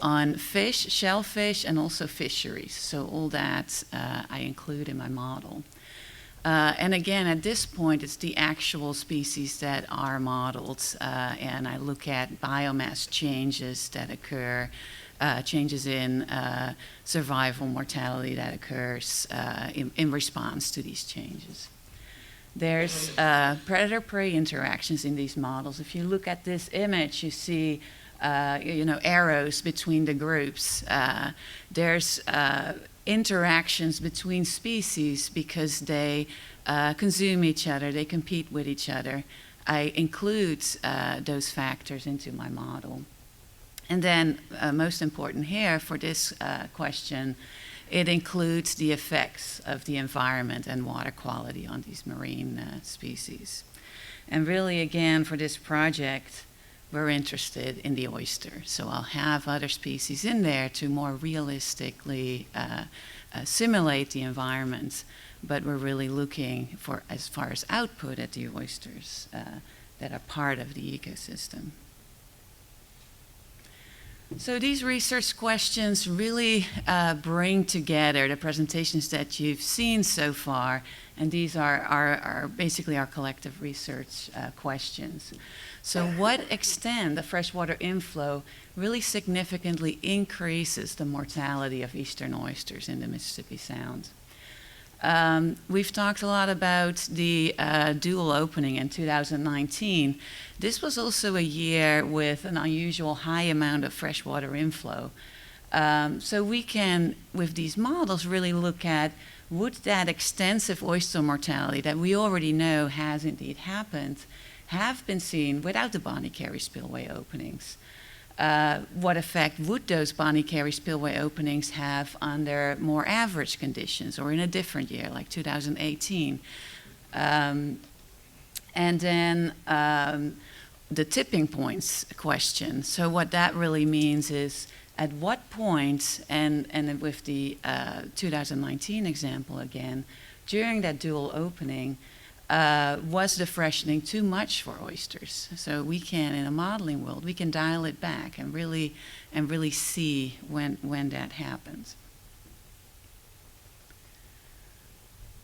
on fish, shellfish, and also fisheries. So all that I include in my model. And again, at this point, it's the actual species that are modeled, and I look at biomass changes that occur, changes in survival mortality that occurs in response to these changes. There's predator-prey interactions in these models. If you look at this image, you see arrows between the groups. There's interactions between species because they consume each other, they compete with each other. I include those factors into my model. And then, most important here for this question, it includes the effects of the environment and water quality on these marine species. And really, again, for this project, we're interested in the oyster. So I'll have other species in there to more realistically simulate the environment, but we're really looking for, as far as output, at the oysters that are part of the ecosystem. So these research questions really bring together the presentations that you've seen so far, and these are basically our collective research questions. So what extent the freshwater inflow really significantly increases the mortality of eastern oysters in the Mississippi Sound? We've talked a lot about the dual opening in 2019. This was also a year with an unusual high amount of freshwater inflow. So we can, with these models, really look at would that extensive oyster mortality that we already know has indeed happened have been seen without the Bonnet Carré Spillway openings. What effect would those Bonnet Carré Spillway openings have under more average conditions or in a different year, like 2018? And then the tipping points question. So what that really means is at what point, and with the 2019 example again, during that dual opening, was the freshening too much for oysters? So we can, in a modeling world, we can dial it back and really see when that happens.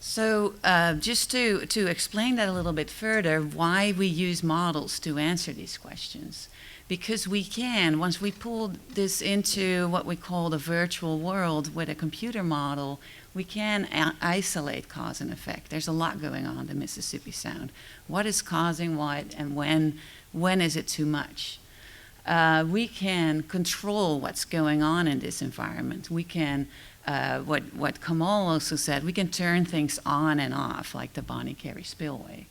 So just to explain that a little bit further, why we use models to answer these questions. Because we can, once we pull this into what we call the virtual world with a computer model, we can isolate cause and effect. There's a lot going on in the Mississippi Sound. What is causing what, and when is it too much? We can control what's going on in this environment. We can, what Kamal also said, we can turn things on and off, like the Bonnet Carré Spillway.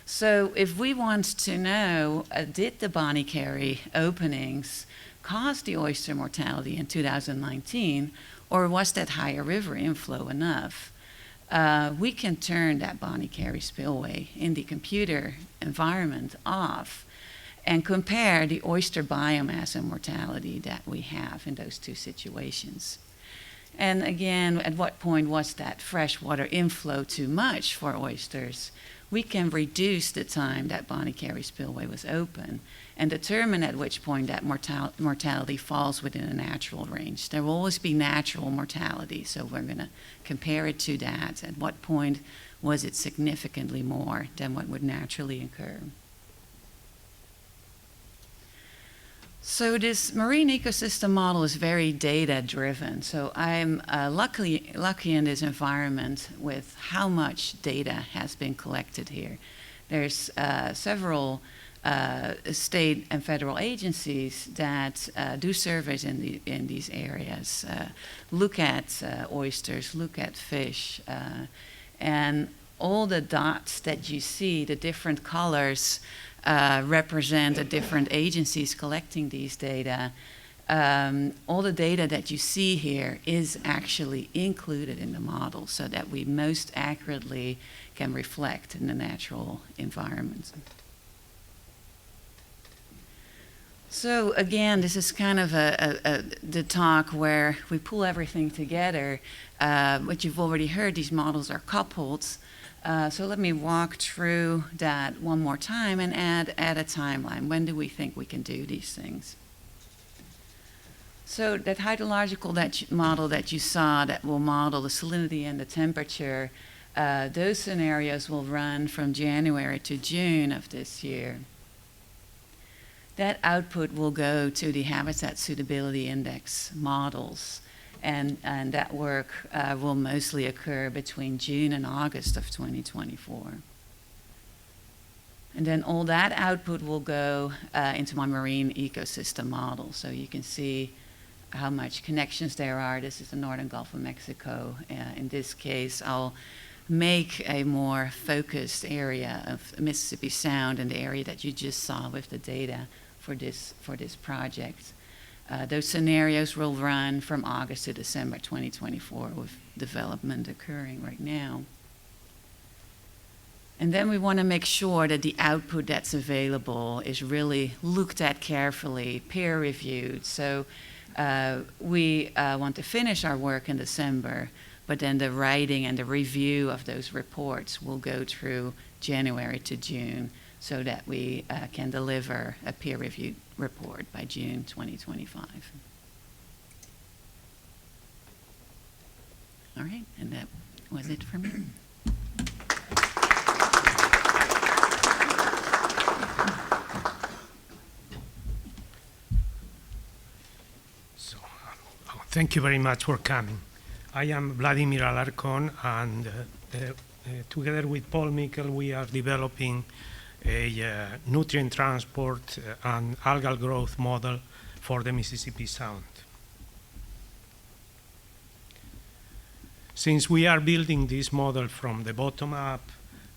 So if we want to know, did the Bonnet Carré openings cause the oyster mortality in 2019, or was that higher river inflow enough? We can turn that Bonnet Carré Spillway in the computer environment off and compare the oyster biomass and mortality that we have in those two situations. And again, at what point was that freshwater inflow too much for oysters? We can reduce the time that Bonnet Carré Spillway was open and determine at which point that mortality falls within a natural range. There will always be natural mortality, so we're going to compare it to that. At what point was it significantly more than what would naturally occur? So this marine ecosystem model is very data-driven. So I'm lucky in this environment with how much data has been collected here. There's several state and federal agencies that do surveys in these areas, look at oysters, look at fish, and all the dots that you see, the different colors, represent the different agencies collecting these data. All the data that you see here is actually included in the model so that we most accurately can reflect in the natural environment. So again, this is kind of the talk where we pull everything together. What you've already heard, these models are coupled. So let me walk through that one more time and add a timeline. When do we think we can do these things? So that hydrological model that you saw that will model the salinity and the temperature, those scenarios will run from January to June of this year. That output will go to the Habitat Suitability Index models, and that work will mostly occur between June and August of 2024. And then all that output will go into my marine ecosystem model. So you can see how much connections there are. This is the northern Gulf of Mexico. In this case, I'll make a more focused area of Mississippi Sound and the area that you just saw with the data for this project. Those scenarios will run from August to December 2024 with development occurring right now. And then we want to make sure that the output that's available is really looked at carefully, peer-reviewed. So we want to finish our work in December, but then the writing and the review of those reports will go through January to June so that we can deliver a peer-reviewed report by June 2025. All right, and that was it for me. So, thank you very much for coming. I am Vladimir Alarcón, and together with Paul Mikkel, we are developing a nutrient transport and algal growth model for the Mississippi Sound. Since we are building this model from the bottom up,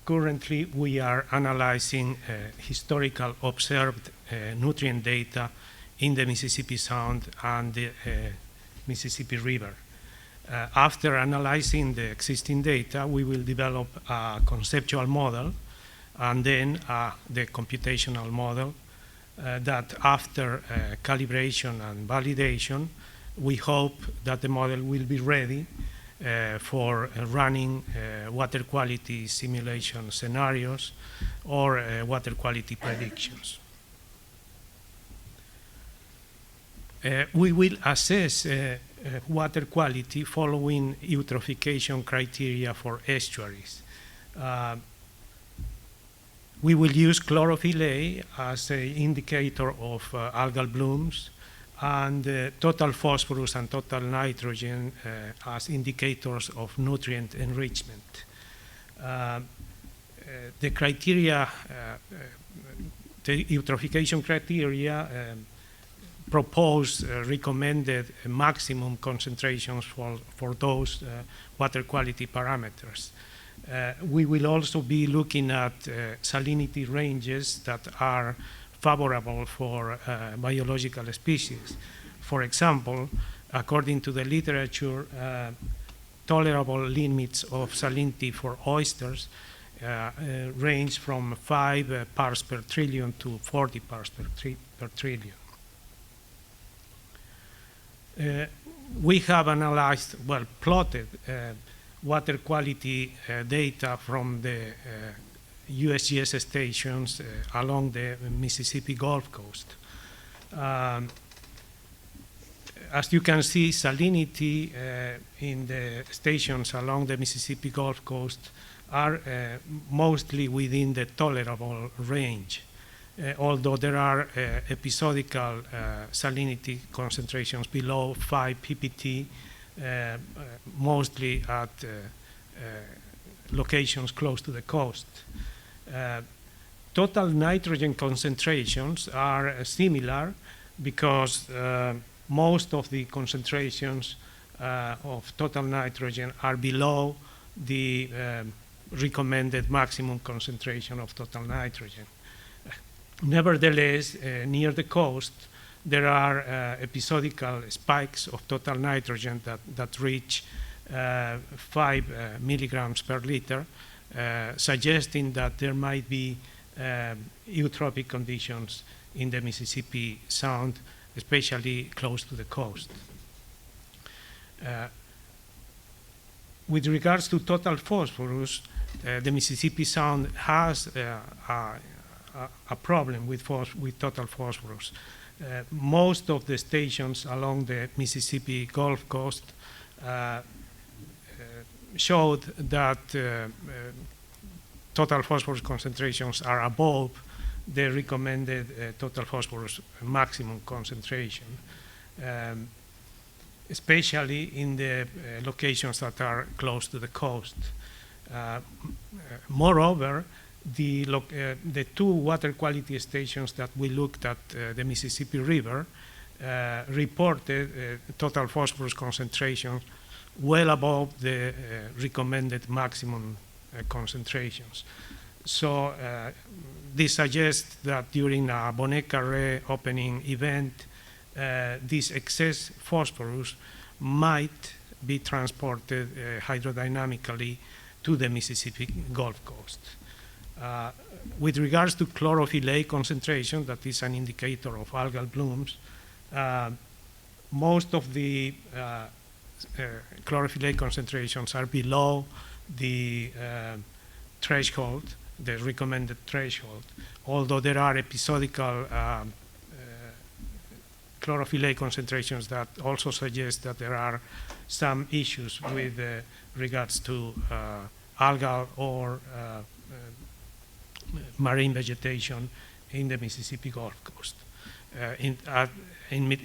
currently we are analyzing historical observed nutrient data in the Mississippi Sound and the Mississippi River. After analyzing the existing data, we will develop a conceptual model and then the computational model that after calibration and validation, we hope that the model will be ready for running water quality simulation scenarios or water quality predictions. We will assess water quality following eutrophication criteria for estuaries. We will use chlorophyll A as an indicator of algal blooms, and total phosphorus and total nitrogen as indicators of nutrient enrichment. The criteria, the eutrophication criteria propose recommended maximum concentrations for those water quality parameters. We will also be looking at salinity ranges that are favorable for biological species. For example, according to the literature, tolerable limits of salinity for oysters range from 5 parts per trillion to 40 parts per trillion. We have analyzed, well, plotted water quality data from the USGS stations along the Mississippi Gulf Coast. As you can see, salinity in the stations along the Mississippi Gulf Coast are mostly within the tolerable range, although there are episodical salinity concentrations below 5 ppt, mostly at locations close to the coast. Total nitrogen concentrations are similar because most of the concentrations of total nitrogen are below the recommended maximum concentration of total nitrogen. Nevertheless, near the coast, there are episodical spikes of total nitrogen that reach 5 milligrams per liter, suggesting that there might be eutrophic conditions in the Mississippi Sound, especially close to the coast. With regards to total phosphorus, the Mississippi Sound has a problem with total phosphorus. Most of the stations along the Mississippi Gulf Coast showed that total phosphorus concentrations are above the recommended total phosphorus maximum concentration, especially in the locations that are close to the coast. Moreover, the two water quality stations that we looked at the Mississippi River reported total phosphorus concentration well above the recommended maximum concentrations. So this suggests that during a Bonnet Carré opening event, this excess phosphorus might be transported hydrodynamically to the Mississippi Gulf Coast. With regards to chlorophyll A concentration, that is an indicator of algal blooms, most of the chlorophyll A concentrations are below the threshold, the recommended threshold, although there are episodical chlorophyll A concentrations that also suggest that there are some issues with regards to algal or marine vegetation in the Mississippi Gulf Coast. In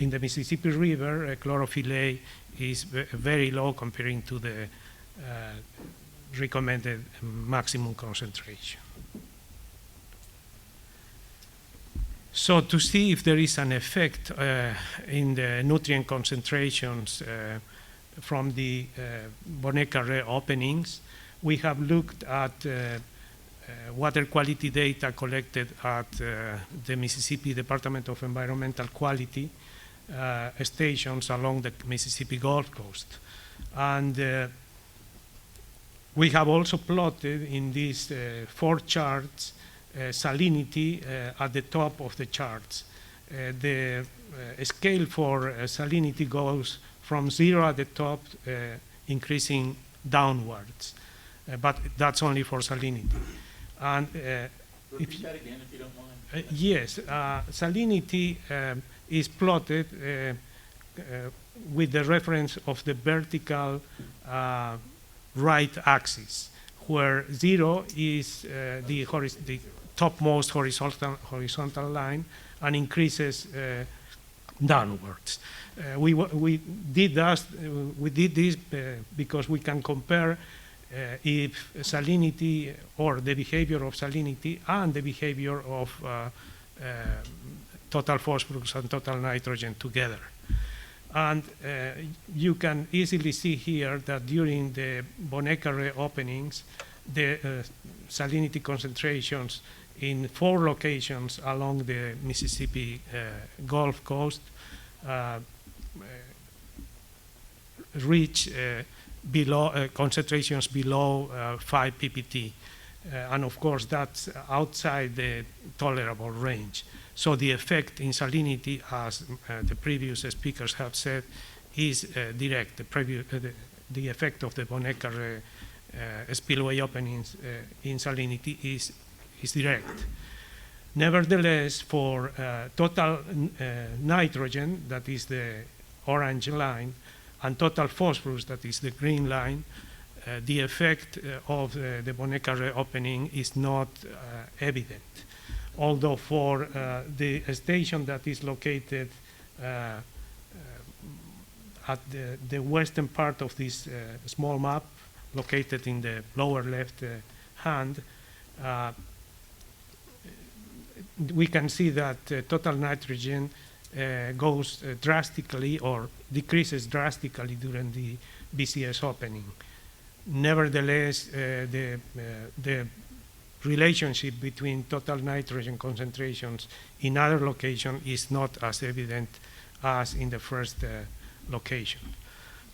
the Mississippi River, chlorophyll A is very low comparing to the recommended maximum concentration. So to see if there is an effect in the nutrient concentrations from the Bonnet Carré openings, we have looked at water quality data collected at the Mississippi Department of Environmental Quality stations along the Mississippi Gulf Coast. And we have also plotted in these 4 charts salinity at the top of the charts. The scale for salinity goes from 0 at the top, increasing downwards. But that's only for salinity. And repeat that again, if you don't mind. Yes, salinity is plotted with the reference of the vertical right axis, where 0 is the topmost horizontal line and increases downwards. We did this because we can compare if salinity or the behavior of salinity and the behavior of total phosphorus and total nitrogen together. And you can easily see here that during the Bonnet Carré openings, the salinity concentrations in 4 locations along the Mississippi Gulf Coast reach concentrations below 5 ppt. And of course, that's outside the tolerable range. So the effect in salinity, as the previous speakers have said, is direct. The effect of the Bonnet Carré spillway openings in salinity is direct. Nevertheless, for total nitrogen, that is the orange line, and total phosphorus, that is the green line, the effect of the Bonnet Carré opening is not evident. Although for the station that is located at the western part of this small map, located in the lower left hand, we can see that total nitrogen goes drastically or decreases drastically during the BCS opening. Nevertheless, the relationship between total nitrogen concentrations in other locations is not as evident as in the first location.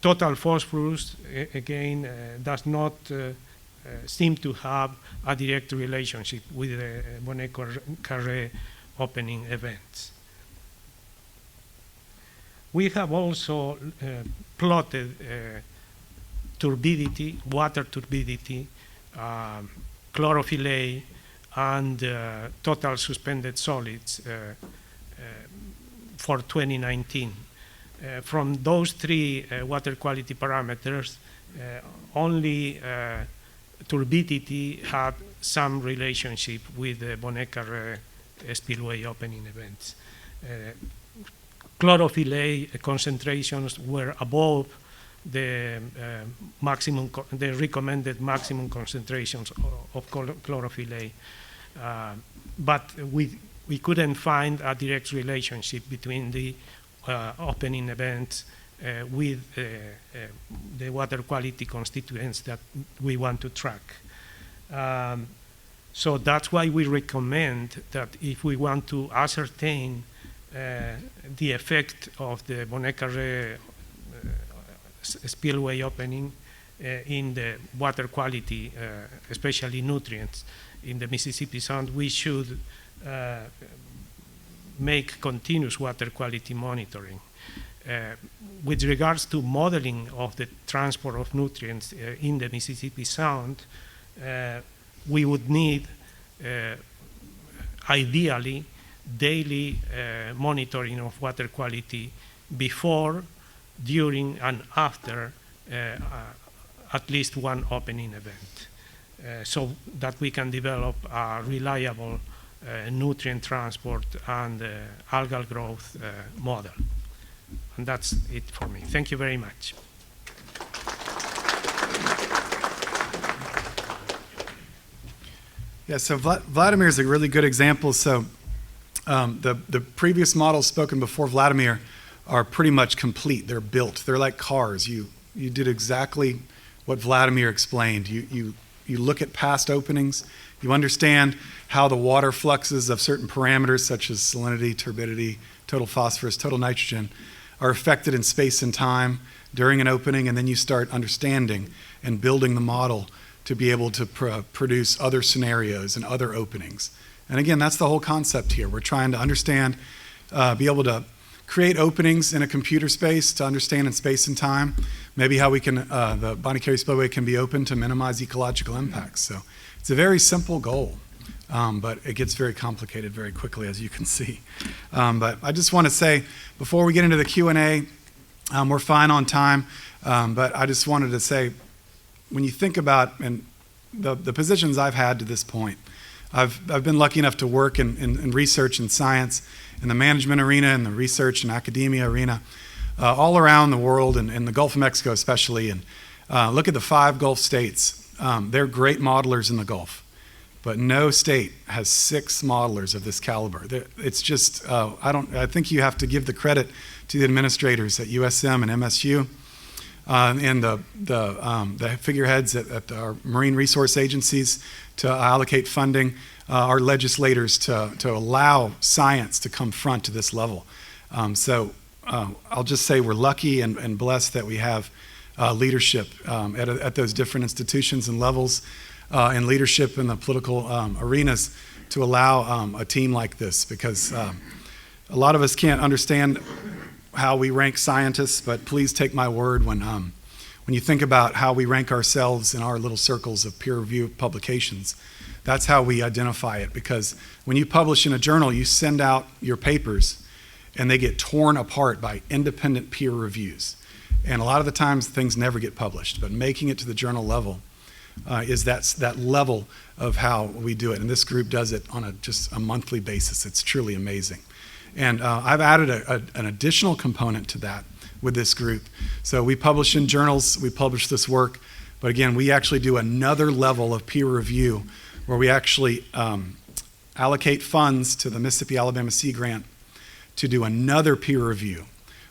Total phosphorus, again, does not seem to have a direct relationship with the Bonnet Carré opening events. We have also plotted turbidity, water turbidity, chlorophyll A, and total suspended solids for 2019. From those three water quality parameters, only turbidity had some relationship with the Bonnet Carré Spillway opening events. Chlorophyll A concentrations were above the the recommended maximum concentrations of chlorophyll A, but we couldn't find a direct relationship between the opening events with the water quality constituents that we want to track. So that's why we recommend that if we want to ascertain the effect of the Bonnet Carré spillway opening in the water quality, especially nutrients in the Mississippi Sound, we should make continuous water quality monitoring. With regards to modeling of the transport of nutrients in the Mississippi Sound, we would need ideally daily monitoring of water quality before, during, and after at least one opening event, so that we can develop a reliable nutrient transport and algal growth model. And that's it for me. Thank you very much. Yeah, so Vladimir is a really good example. So the previous models spoken before Vladimir are pretty much complete. They're built. They're like cars. You did exactly what Vladimir explained. You look at past openings. You understand how the water fluxes of certain parameters such as salinity, turbidity, total phosphorus, total nitrogen are affected in space and time during an opening, and then you start understanding and building the model to be able to produce other scenarios and other openings. And again, that's the whole concept here. We're trying to understand, be able to create openings in a computer space to understand in space and time, maybe how we can, the Bonnet Carré Spillway can be open to minimize ecological impacts. So it's a very simple goal, but it gets very complicated very quickly, as you can see. But I just want to say, before we get into the Q&A, we're fine on time, but I just wanted to say, when you think about and the positions I've had to this point, I've been lucky enough to work in research and science, in the management arena, in the research and academia arena, all around the world, and in the Gulf of Mexico especially. And look at the 5 Gulf states. They're great modelers in the Gulf, but no state has 6 modelers of this caliber. It's just, I think you have to give the credit to the administrators at USM and MSU, and the figureheads at our marine resource agencies to allocate funding, our legislators to allow science to come front to this level. So I'll just say we're lucky and blessed that we have leadership at those different institutions and levels, and leadership in the political arenas to allow a team like this, because a lot of us can't understand how we rank scientists, but please take my word when you think about how we rank ourselves in our little circles of peer review publications. That's how we identify it, because when you publish in a journal, you send out your papers and they get torn apart by independent peer reviews. And a lot of the times things never get published, but making it to the journal level is that level of how we do it. And this group does it on just a monthly basis. It's truly amazing. And I've added an additional component to that with this group. So we publish in journals, we publish this work, but again, we actually do another level of peer review where we actually allocate funds to the Mississippi Alabama Sea Grant to do another peer review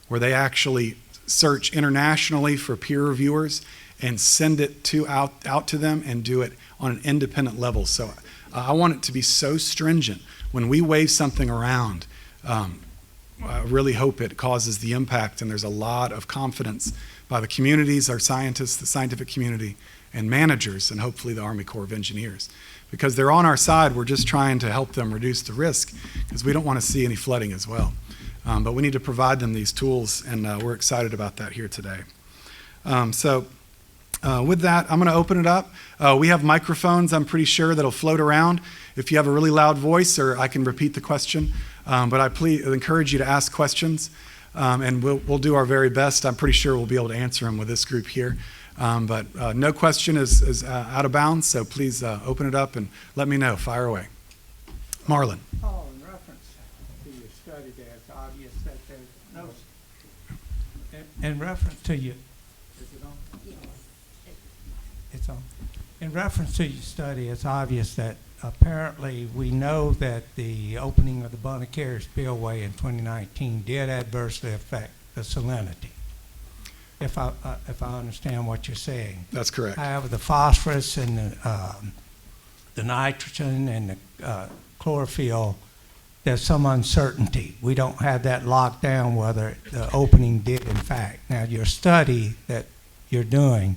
where they actually search internationally for peer reviewers and send it out to them and do it on an independent level. So I want it to be so stringent. When we wave something around, I really hope it causes the impact, and there's a lot of confidence by the communities, our scientists, the scientific community, and managers, and hopefully the Army Corps of Engineers. Because they're on our side, we're just trying to help them reduce the risk, because we don't want to see any flooding as well. But we need to provide them these tools, and we're excited about that here today. With that, I'm going to open it up. We have microphones, I'm pretty sure, that'll float around if you have a really loud voice, or I can repeat the question. But I encourage you to ask questions, and we'll do our very best. I'm pretty sure we'll be able to answer them with this group here. But no question is out of bounds, so please open it up and let me know. Fire away. Marlon. Oh, in reference to your study there, it's obvious that there's no, in reference to your, is it on? It's on. In reference to your study, it's obvious that apparently we know that the opening of the Bonnet Carré Spillway in 2019 did adversely affect the salinity, if I understand what you're saying. That's correct. However, the phosphorus and the nitrogen and the chlorophyll, there's some uncertainty. We don't have that locked down whether the opening did in fact. Now, your study that you're doing,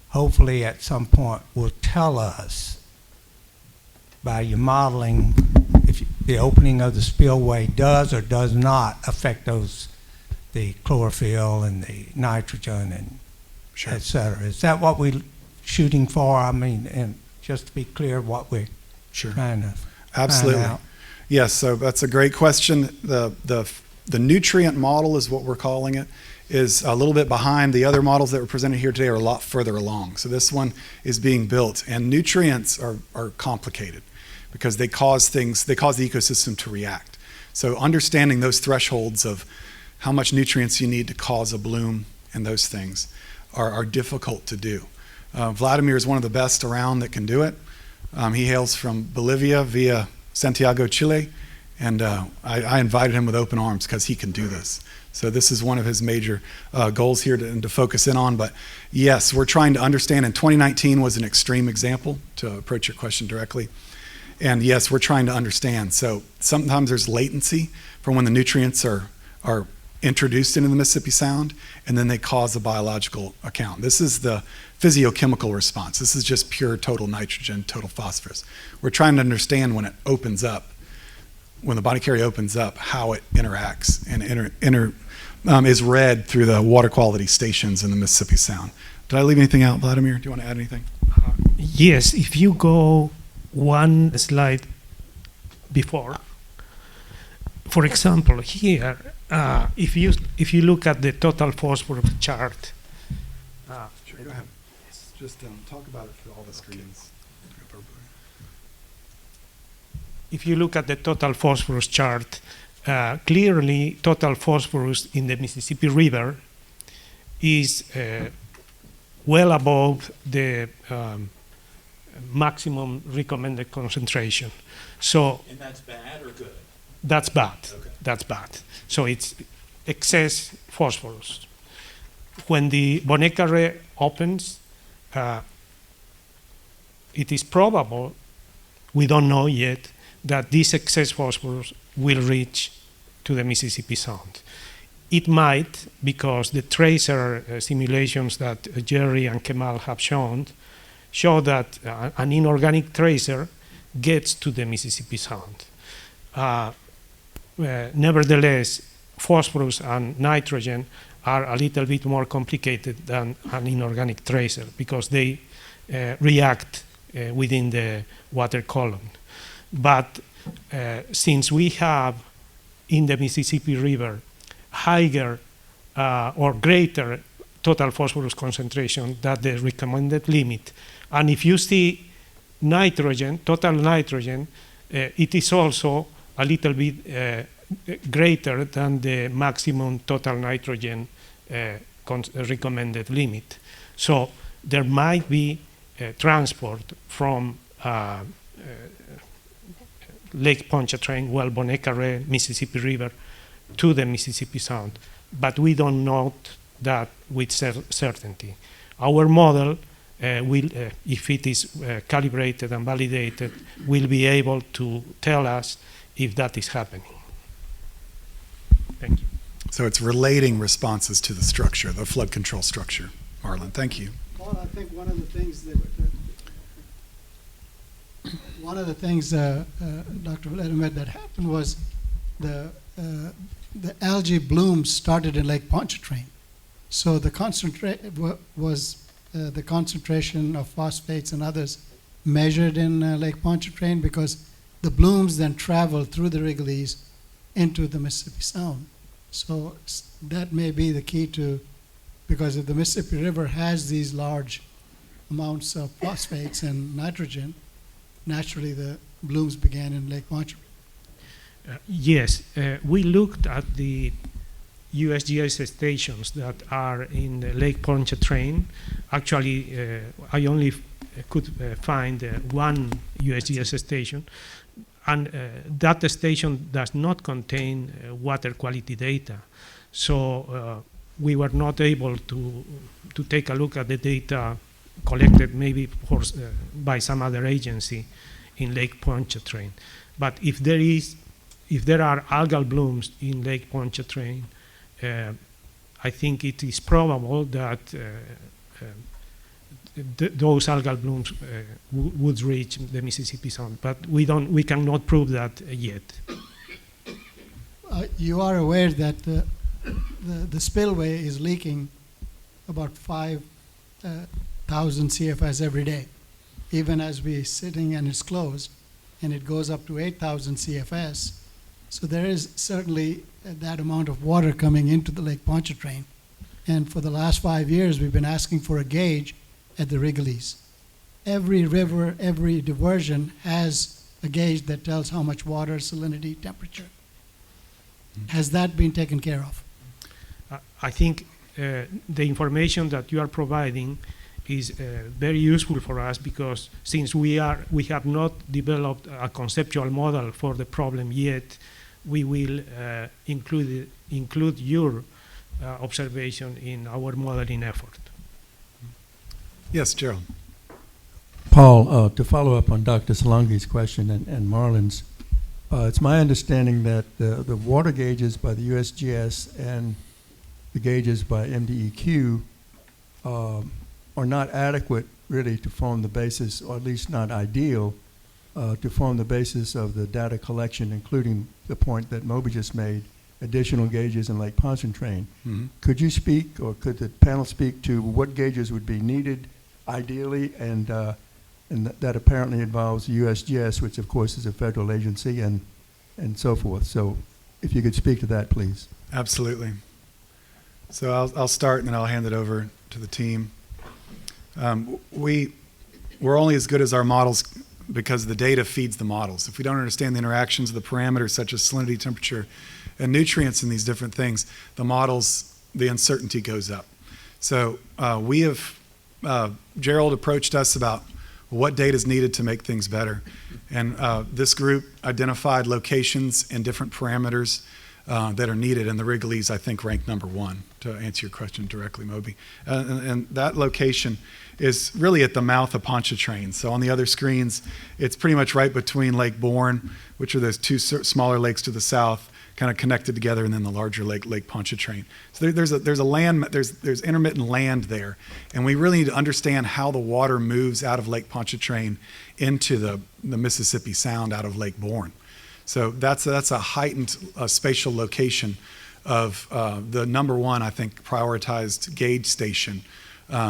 hopefully at some point will tell us by your modeling if the opening of the spillway does or does not affect the chlorophyll and the nitrogen and Sure. et cetera. Is that what we're shooting for? I mean, and just to be clear what we're Sure. trying to Absolutely. find out. Yes, so that's a great question. The nutrient model is what we're calling it, is a little bit behind. The other models that were presented here today are a lot further along. So this one is being built, and nutrients are complicated because they cause the ecosystem to react. So understanding those thresholds of how much nutrients you need to cause a bloom and those things are difficult to do. Vladimir is one of the best around that can do it. He hails from Bolivia via Santiago, Chile, and I invited him with open arms because he can do this. So this is one of his major goals here to focus in on. But yes, we're trying to understand, and 2019 was an extreme example to approach your question directly. And yes, we're trying to understand. So sometimes there's latency from when the nutrients are introduced into the Mississippi Sound, and then they cause a biological account. This is the physiochemical response. This is just pure total nitrogen, total phosphorus. We're trying to understand when it opens up, when the Bonnet Carré opens up, how it interacts and is read through the water quality stations in the Mississippi Sound. Did I leave anything out, Vladimir? Do you want to add anything? Yes, if you go one slide before, for example, here, if you look at the total phosphorus chart, Sure, go ahead. Just talk about it through all the screens. if you look at the total phosphorus chart, clearly total phosphorus in the Mississippi River is well above the maximum recommended concentration. So And that's bad or good? that's bad. Okay. That's bad. So it's excess phosphorus. When the Bonnet Carré opens, it is probable, we don't know yet, that this excess phosphorus will reach to the Mississippi Sound. It might, because the tracer simulations that Jerry and Kemal have shown show that an inorganic tracer gets to the Mississippi Sound. Nevertheless, phosphorus and nitrogen are a little bit more complicated than an inorganic tracer because they react within the water column. But since we have in the Mississippi River higher or greater total phosphorus concentration than the recommended limit, and if you see nitrogen, total nitrogen, it is also a little bit greater than the maximum total nitrogen recommended limit. So there might be transport from Lake Pontchartrain, well, Bonnet Carré, Mississippi River, to the Mississippi Sound. But we don't know that with certainty. Our model will, if it is calibrated and validated, will be able to tell us if that is happening. Thank you. So it's relating responses to the structure, the flood control structure. Marlon, thank you. Paul, I think one of the things Dr. Vladimir, that happened was the algae blooms started in Lake Pontchartrain. So the the concentration of phosphates and others measured in Lake Pontchartrain, because the blooms then travel through the Wrigley's into the Mississippi Sound. So that may be the key to, because if the Mississippi River has these large amounts of phosphates and nitrogen, naturally the blooms began in Lake Pontchartrain. Yes, we looked at the USGS stations that are in Lake Pontchartrain. Actually, I only could find one USGS station, and that station does not contain water quality data. So we were not able to take a look at the data collected maybe by some other agency in Lake Pontchartrain. But if there are algal blooms in Lake Pontchartrain, I think it is probable that those algal blooms would reach the Mississippi Sound, but we cannot prove that yet. You are aware that the spillway is leaking about 5,000 CFS every day, even as we're sitting and it's closed, and it goes up to 8,000 CFS. So there is certainly that amount of water coming into the Lake Pontchartrain. And for the last 5 years, we've been asking for a gauge at the Wrigley's. Every river, every diversion has a gauge that tells how much water, salinity, temperature. Has that been taken care of? I think the information that you are providing is very useful for us, because since we have not developed a conceptual model for the problem yet, we will include your observation in our modeling effort. Yes, Gerald. Paul, to follow up on Dr. Salongi's question and Marlon's, it's my understanding that the water gauges by the USGS and the gauges by MDEQ are not adequate really to form the basis, or at least not ideal, to form the basis of the data collection, including the point that Moby just made, additional gauges in Lake Pontchartrain. Mm-hmm. Could you speak, or could the panel speak to what gauges would be needed ideally, and that apparently involves USGS, which of course is a federal agency, and so forth. So if you could speak to that, please. Absolutely. So I'll start, and then I'll hand it over to the team. We're only as good as our models because the data feeds the models. If we don't understand the interactions of the parameters such as salinity, temperature, and nutrients in these different things, the models, the uncertainty goes up. So Gerald approached us about what data is needed to make things better. And this group identified locations and different parameters that are needed, and the Wrigley's, I think, ranked #1, to answer your question directly, Moby. And that location is really at the mouth of Pontchartrain. So on the other screens, it's pretty much right between Lake Bourne, which are those two smaller lakes to the south, kind of connected together, and then the larger lake, Lake Pontchartrain. So there's intermittent land there, and we really need to understand how the water moves out of Lake Pontchartrain into the Mississippi Sound out of Lake Bourne. So that's a heightened spatial location of the #1, I think, prioritized gauge station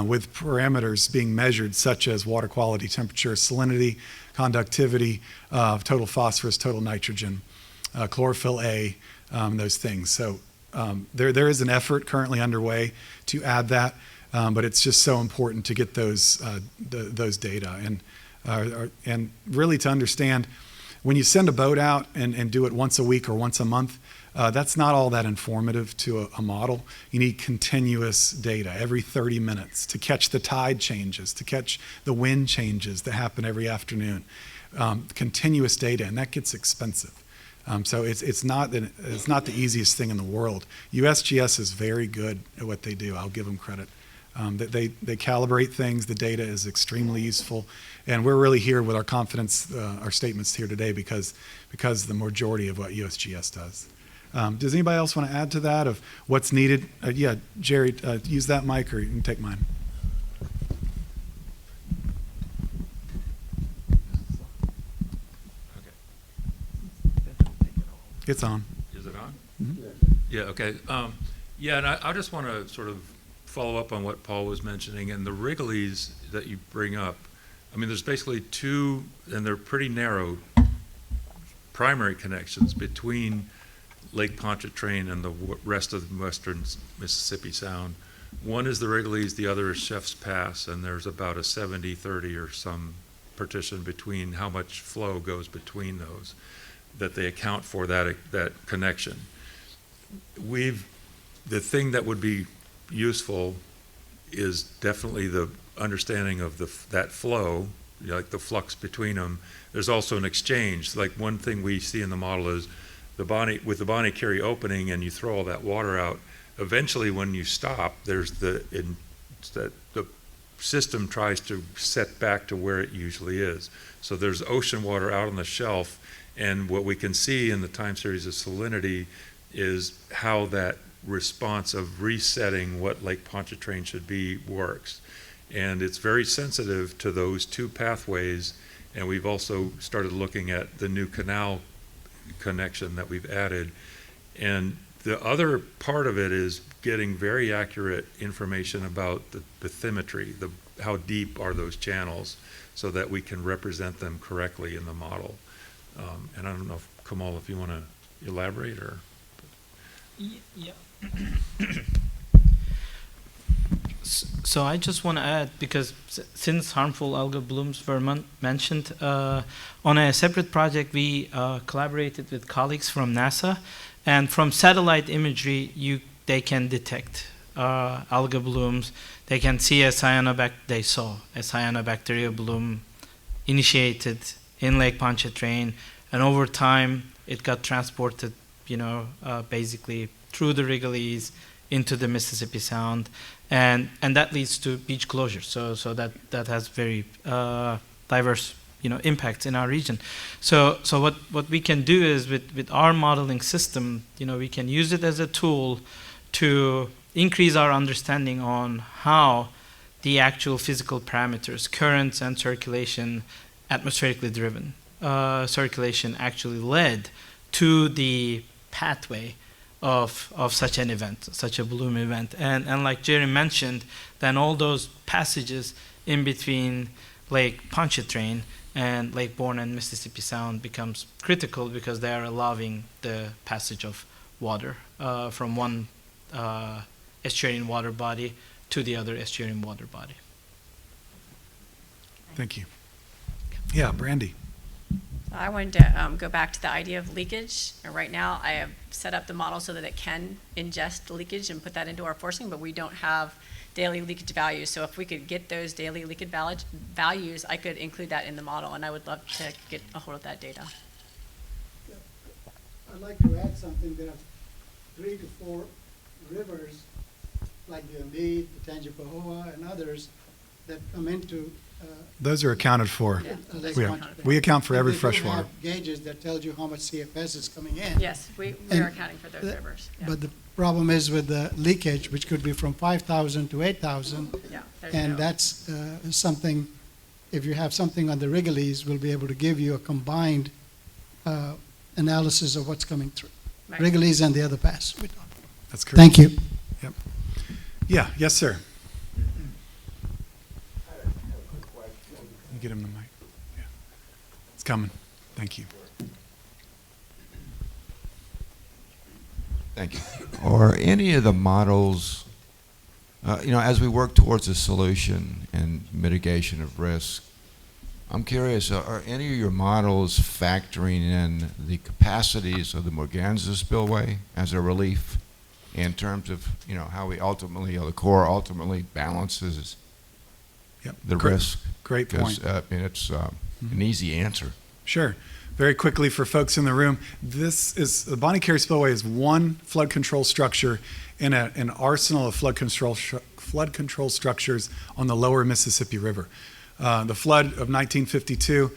with parameters being measured such as water quality, temperature, salinity, conductivity, total phosphorus, total nitrogen, chlorophyll A, those things. So there is an effort currently underway to add that, but it's just so important to get those data and really to understand when you send a boat out and do it once a week or once a month, that's not all that informative to a model. You need continuous data every 30 minutes to catch the tide changes, to catch the wind changes that happen every afternoon. Continuous data, and that gets expensive. So it's not the easiest thing in the world. USGS is very good at what they do. I'll give them credit. They calibrate things. The data is extremely useful, and we're really here with our confidence, our statements here today because the majority of what USGS does. Does anybody else want to add to that of what's needed? Yeah, Jerry, use that mic, or you can take mine. It's on. Is it on? Mhm. Yeah, okay. Yeah, and I just want to sort of follow up on what Paul was mentioning, and the Wrigley's that you bring up. I mean, there's basically two, and they're pretty narrow, primary connections between Lake Pontchartrain and the rest of the western Mississippi Sound. One is the Wrigley's, the other is Chef's Pass, and there's about a 70-30 or some partition between how much flow goes between those, that they account for that connection. The thing that would be useful is definitely the understanding of that flow, like the flux between them. There's also an exchange. Like one thing we see in the model is with the Bonnet Carré opening, and you throw all that water out. Eventually, when you stop, there's the system tries to set back to where it usually is. So there's ocean water out on the shelf, and what we can see in the time series of salinity is how that response of resetting what Lake Pontchartrain should be works. And it's very sensitive to those two pathways, and we've also started looking at the new canal connection that we've added. And the other part of it is getting very accurate information about the bathymetry, how deep are those channels, so that we can represent them correctly in the model. And I don't know, Kamal, if you want to elaborate, or? Yeah. So I just want to add, because since harmful algal blooms were mentioned, on a separate project we collaborated with colleagues from NASA, and from satellite imagery they can detect algal blooms. They can see they saw a cyanobacteria bloom initiated in Lake Pontchartrain, and over time it got transported, basically through the Wrigley's into the Mississippi Sound, and that leads to beach closure. So that has very diverse impacts in our region. So what we can do is with our modeling system, we can use it as a tool to increase our understanding on how the actual physical parameters, currents and circulation, atmospherically driven circulation, actually led to the pathway of such an event, such a bloom event. And like Jerry mentioned, then all those passages in between Lake Pontchartrain and Lake Bourne and Mississippi Sound becomes critical, because they are allowing the passage of water from one estuarine water body to the other estuarine water body. Thank you. Yeah, Brandy. I wanted to go back to the idea of leakage. Right now, I have set up the model so that it can ingest leakage and put that into our forcing, but we don't have daily leakage values. So if we could get those daily leakage values, I could include that in the model, and I would love to get a hold of that data. I'd like to add something. There are 3 to 4 rivers, like the Amid, the Tangipahoa, and others, that come into Those are accounted for. Lake We Pontchartrain. we account for And every they do freshwater. have gauges that tells you how much CFS is coming in. Yes, we And are accounting for those rivers. Yeah. But the problem is with the leakage, which could be from 5,000 to 8,000, Yeah, there's and no- that's something, if you have something on the Wrigley's, we'll be able to give you a combined analysis of what's coming through. right. Wrigley's and the other pass. That's correct. Thank you. Yeah, yes, sir. You get him the mic. Yeah. It's coming. Thank you. Thank you. Are any of the models, as we work towards a solution and mitigation of risk, I'm curious, are any of your models factoring in the capacities of the Morganza spillway as a relief in terms of, how we ultimately, the Corps ultimately balances Yep. the risk? Great point. Because, it's an easy answer. Sure. Very quickly for folks in the room, the Bonnet Carré Spillway is one flood control structure in an arsenal of flood control structures on the lower Mississippi River. The flood of 1952,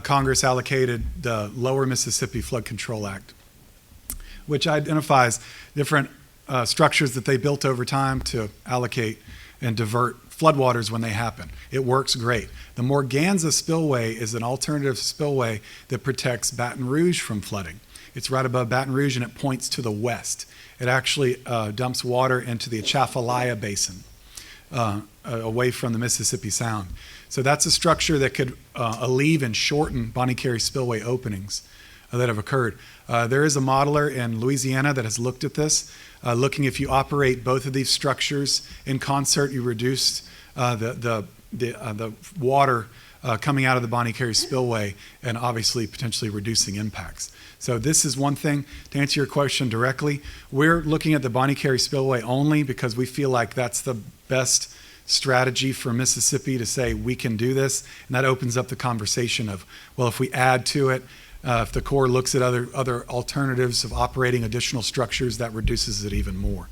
Congress allocated the Lower Mississippi Flood Control Act. which identifies different structures that they built over time to allocate and divert floodwaters when they happen. It works great. The Morganza Spillway is an alternative spillway that protects Baton Rouge from flooding. It's right above Baton Rouge and it points to the west. It actually dumps water into the Atchafalaya Basin away from the Mississippi Sound. So that's a structure that could alleviate and shorten Bonnet Carré Spillway openings that have occurred. There is a modeler in Louisiana that has looked at this, looking if you operate both of these structures in concert, you reduce the water coming out of the Bonnet Carré Spillway and obviously potentially reducing impacts. So this is one thing. To answer your question directly, we're looking at the Bonnet Carré Spillway only because we feel like that's the best strategy for Mississippi to say we can do this, and that opens up the conversation of, well, if we add to it, if the Corps looks at other alternatives of operating additional structures, that reduces it even more.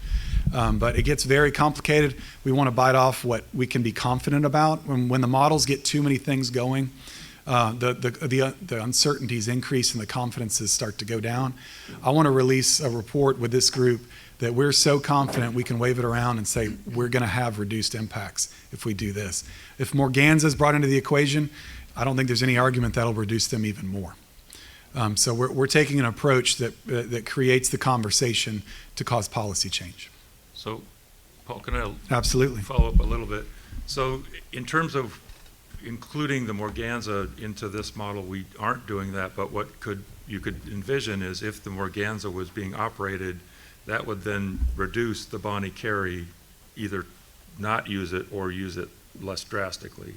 But it gets very complicated. We want to bite off what we can be confident about. When the models get too many things going, the uncertainties increase and the confidences start to go down. I want to release a report with this group that we're so confident we can wave it around and say we're going to have reduced impacts if we do this. If Morganza is brought into the equation, I don't think there's any argument that'll reduce them even more. So we're taking an approach that creates the conversation to cause policy change. So, Paul, can I Absolutely follow up a little bit? So in terms of including the Morganza into this model, we aren't doing that, but what you could envision is if the Morganza was being operated, that would then reduce the Bonnet Carré, either not use it or use it less drastically.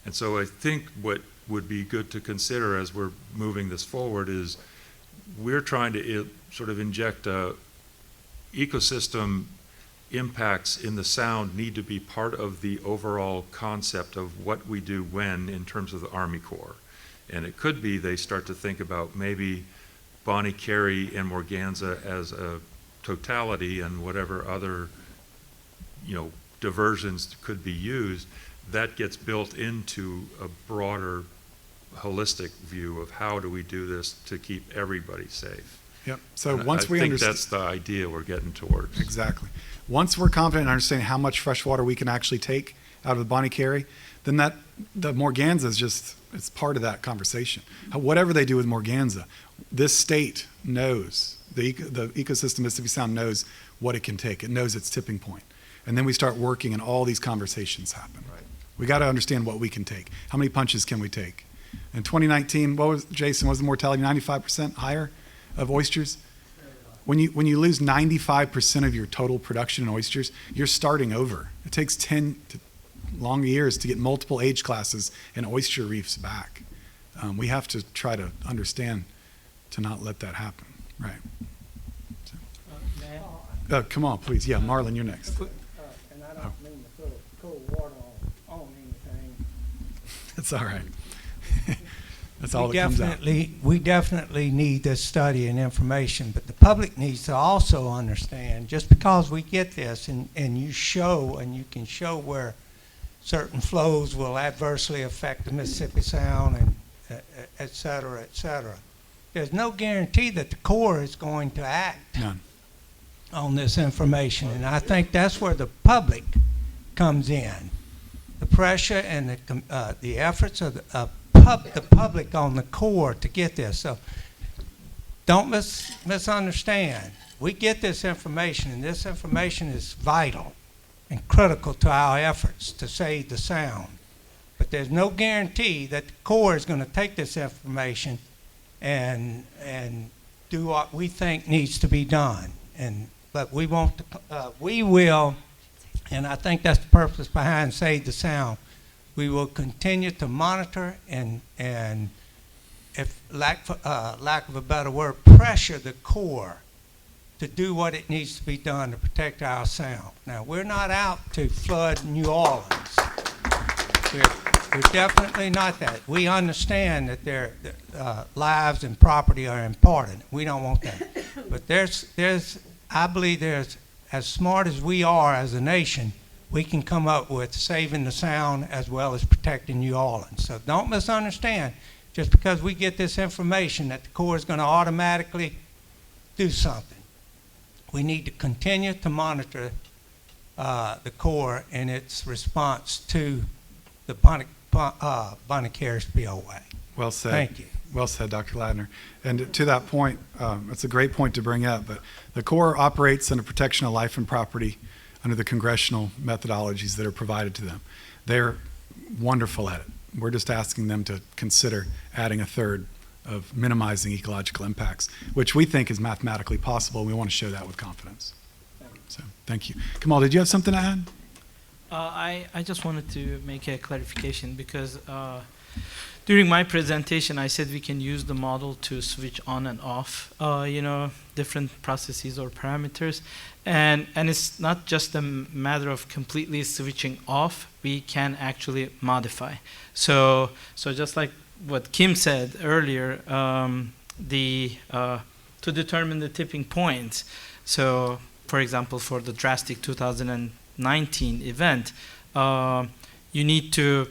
And so I think what would be good to consider as we're moving this forward is we're trying to sort of inject ecosystem impacts in the Sound need to be part of the overall concept of what we do when in terms of the Army Corps. And it could be they start to think about maybe Bonnet Carré and Morganza as a totality and whatever other, diversions could be used, that gets built into a broader holistic view of how do we do this to keep everybody safe. Yep. So And once we I think understand, that's the idea we're getting towards. exactly. Once we're confident in understanding how much fresh water we can actually take out of the Bonnet Carré, then the Morganza is just, it's part of that conversation. Whatever they do with Morganza, this state knows, the ecosystem Mississippi Sound knows what it can take. It knows its tipping point. And then we start working and all these conversations happen. Right. We got to understand what we can take. How many punches can we take? In 2019, was the mortality 95% higher of oysters? When you lose 95% of your total production in oysters, you're starting over. It takes 10 long years to get multiple age classes and oyster reefs back. We have to try to understand to not let that happen. Right. So, come on, please. Yeah, Marlon, you're next. And I don't mean to throw cold water on anything. That's all right. That's all that comes out. We definitely need this study and information, but the public needs to also understand, just because we get this and you can show where certain flows will adversely affect the Mississippi Sound and et cetera, there's no guarantee that the Corps is going to act None. on this information, and I think that's where the public comes in. The pressure and the efforts of the public on the Corps to get this. So don't misunderstand. We get this information, and this information is vital and critical to our efforts to save the Sound. But there's no guarantee that the Corps is going to take this information and do what we think needs to be done. But we will, and I think that's the purpose behind Save the Sound. We will continue to monitor and if lack of a better word, pressure the Corps to do what it needs to be done to protect our Sound. Now, we're not out to flood New Orleans. We're definitely not that. We understand that their lives and property are important. We don't want that. But I believe there's, as smart as we are as a nation, we can come up with saving the Sound as well as protecting New Orleans. So don't misunderstand. Just because we get this information that the Corps is going to automatically do something. We need to continue to monitor the Corps in its response to the Bonnet Carré Spillway. Well said. Thank you. Well said, Dr. Ladner. And to that point, it's a great point to bring up, but the Corps operates under protection of life and property under the congressional methodologies that are provided to them. They're wonderful at it. We're just asking them to consider adding a third of minimizing ecological impacts, which we think is mathematically possible. We want to show that with confidence. So, thank you. Kamal, did you have something to add? I just wanted to make a clarification because during my presentation, I said we can use the model to switch on and off, different processes or parameters. And it's not just a matter of completely switching off, we can actually modify. So just like what Kim said earlier, to determine the tipping points. So, for example, for the drastic 2019 event, you need to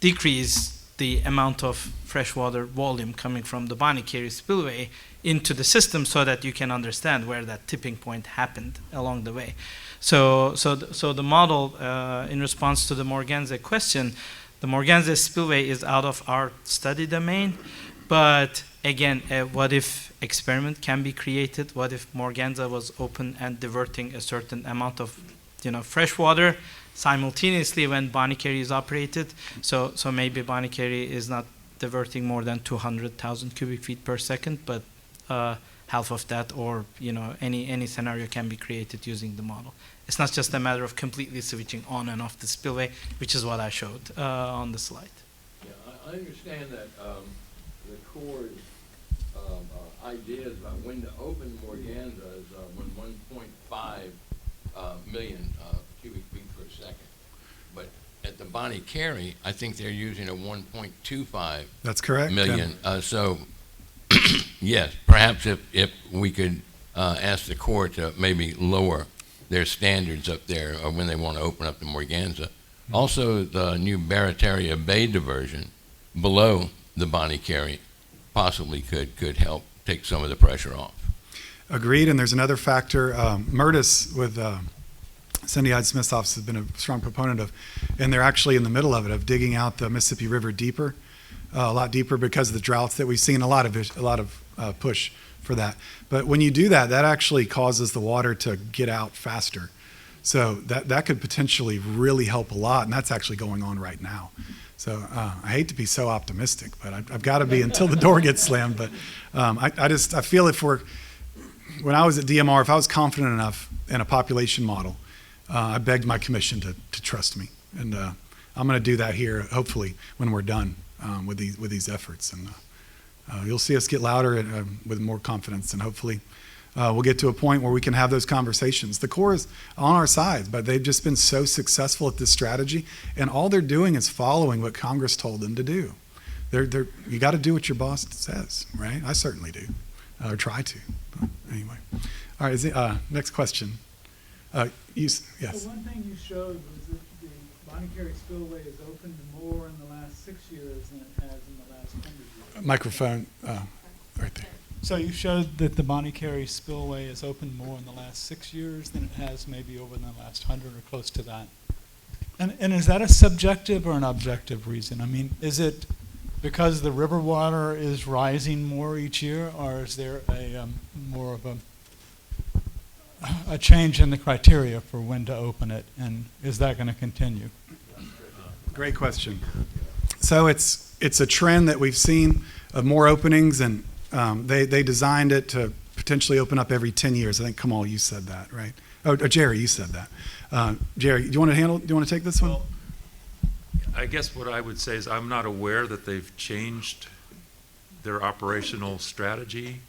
decrease the amount of freshwater volume coming from the Bonnet Carré Spillway into the system so that you can understand where that tipping point happened along the way. So the model, in response to the Morganza question, the Morganza Spillway is out of our study domain, but again, a what if experiment can be created. What if Morganza was open and diverting a certain amount of fresh water simultaneously when Bonnet Carré is operated? So maybe Bonnet Carré is not diverting more than 200,000 cubic feet per second, but half of that, or any scenario can be created using the model. It's not just a matter of completely switching on and off the spillway, which is what I showed on the slide. Yeah, I understand that the Corps' ideas about when to open Morganza is when 1.5 million cubic feet per second. But at the Bonnet Carré, I think they're using a 1.25 That's correct. million. So, yes, perhaps if we could ask the Corps to maybe lower their standards up there when they want to open up the Morganza. Also, the new Barataria Bay diversion below the Bonnet Carré possibly could help take some of the pressure off. Agreed, and there's another factor. Murtis with Cindy Hyde-Smith's office has been a strong proponent of, and they're actually in the middle of it, of digging out the Mississippi River deeper, a lot deeper because of the droughts that we've seen, a lot of push for that. But when you do that, that actually causes the water to get out faster. So that could potentially really help a lot, and that's actually going on right now. So I hate to be so optimistic, but I've got to be until the door gets slammed. But I feel when I was at DMR, if I was confident enough in a population model, I begged my commission to trust me. And I'm going to do that here, hopefully, when we're done with these efforts. And you'll see us get louder with more confidence, and hopefully we'll get to a point where we can have those conversations. The Corps is on our side, but they've just been so successful at this strategy, and all they're doing is following what Congress told them to do. You got to do what your boss says, right? I certainly do, or try to. But anyway, all right. Next question. Yes. So one thing you showed was that the Bonnet Carré Spillway has opened more in the last 6 years than it has in the last 100 years. Microphone right there. So you showed that the Bonnet Carré Spillway has opened more in the last 6 years than it has maybe over in the last 100 or close to that. And is that a subjective or an objective reason? I mean, is it because the river water is rising more each year, or is there a more of a change in the criteria for when to open it, and is that going to continue? Great question. So it's a trend that we've seen of more openings, and they designed it to potentially open up every 10 years. I think Kamal, you said that, right? Oh, Jerry, you said that. Jerry, do you want to take this one? Well, I guess what I would say is I'm not aware that they've changed their operational strategy.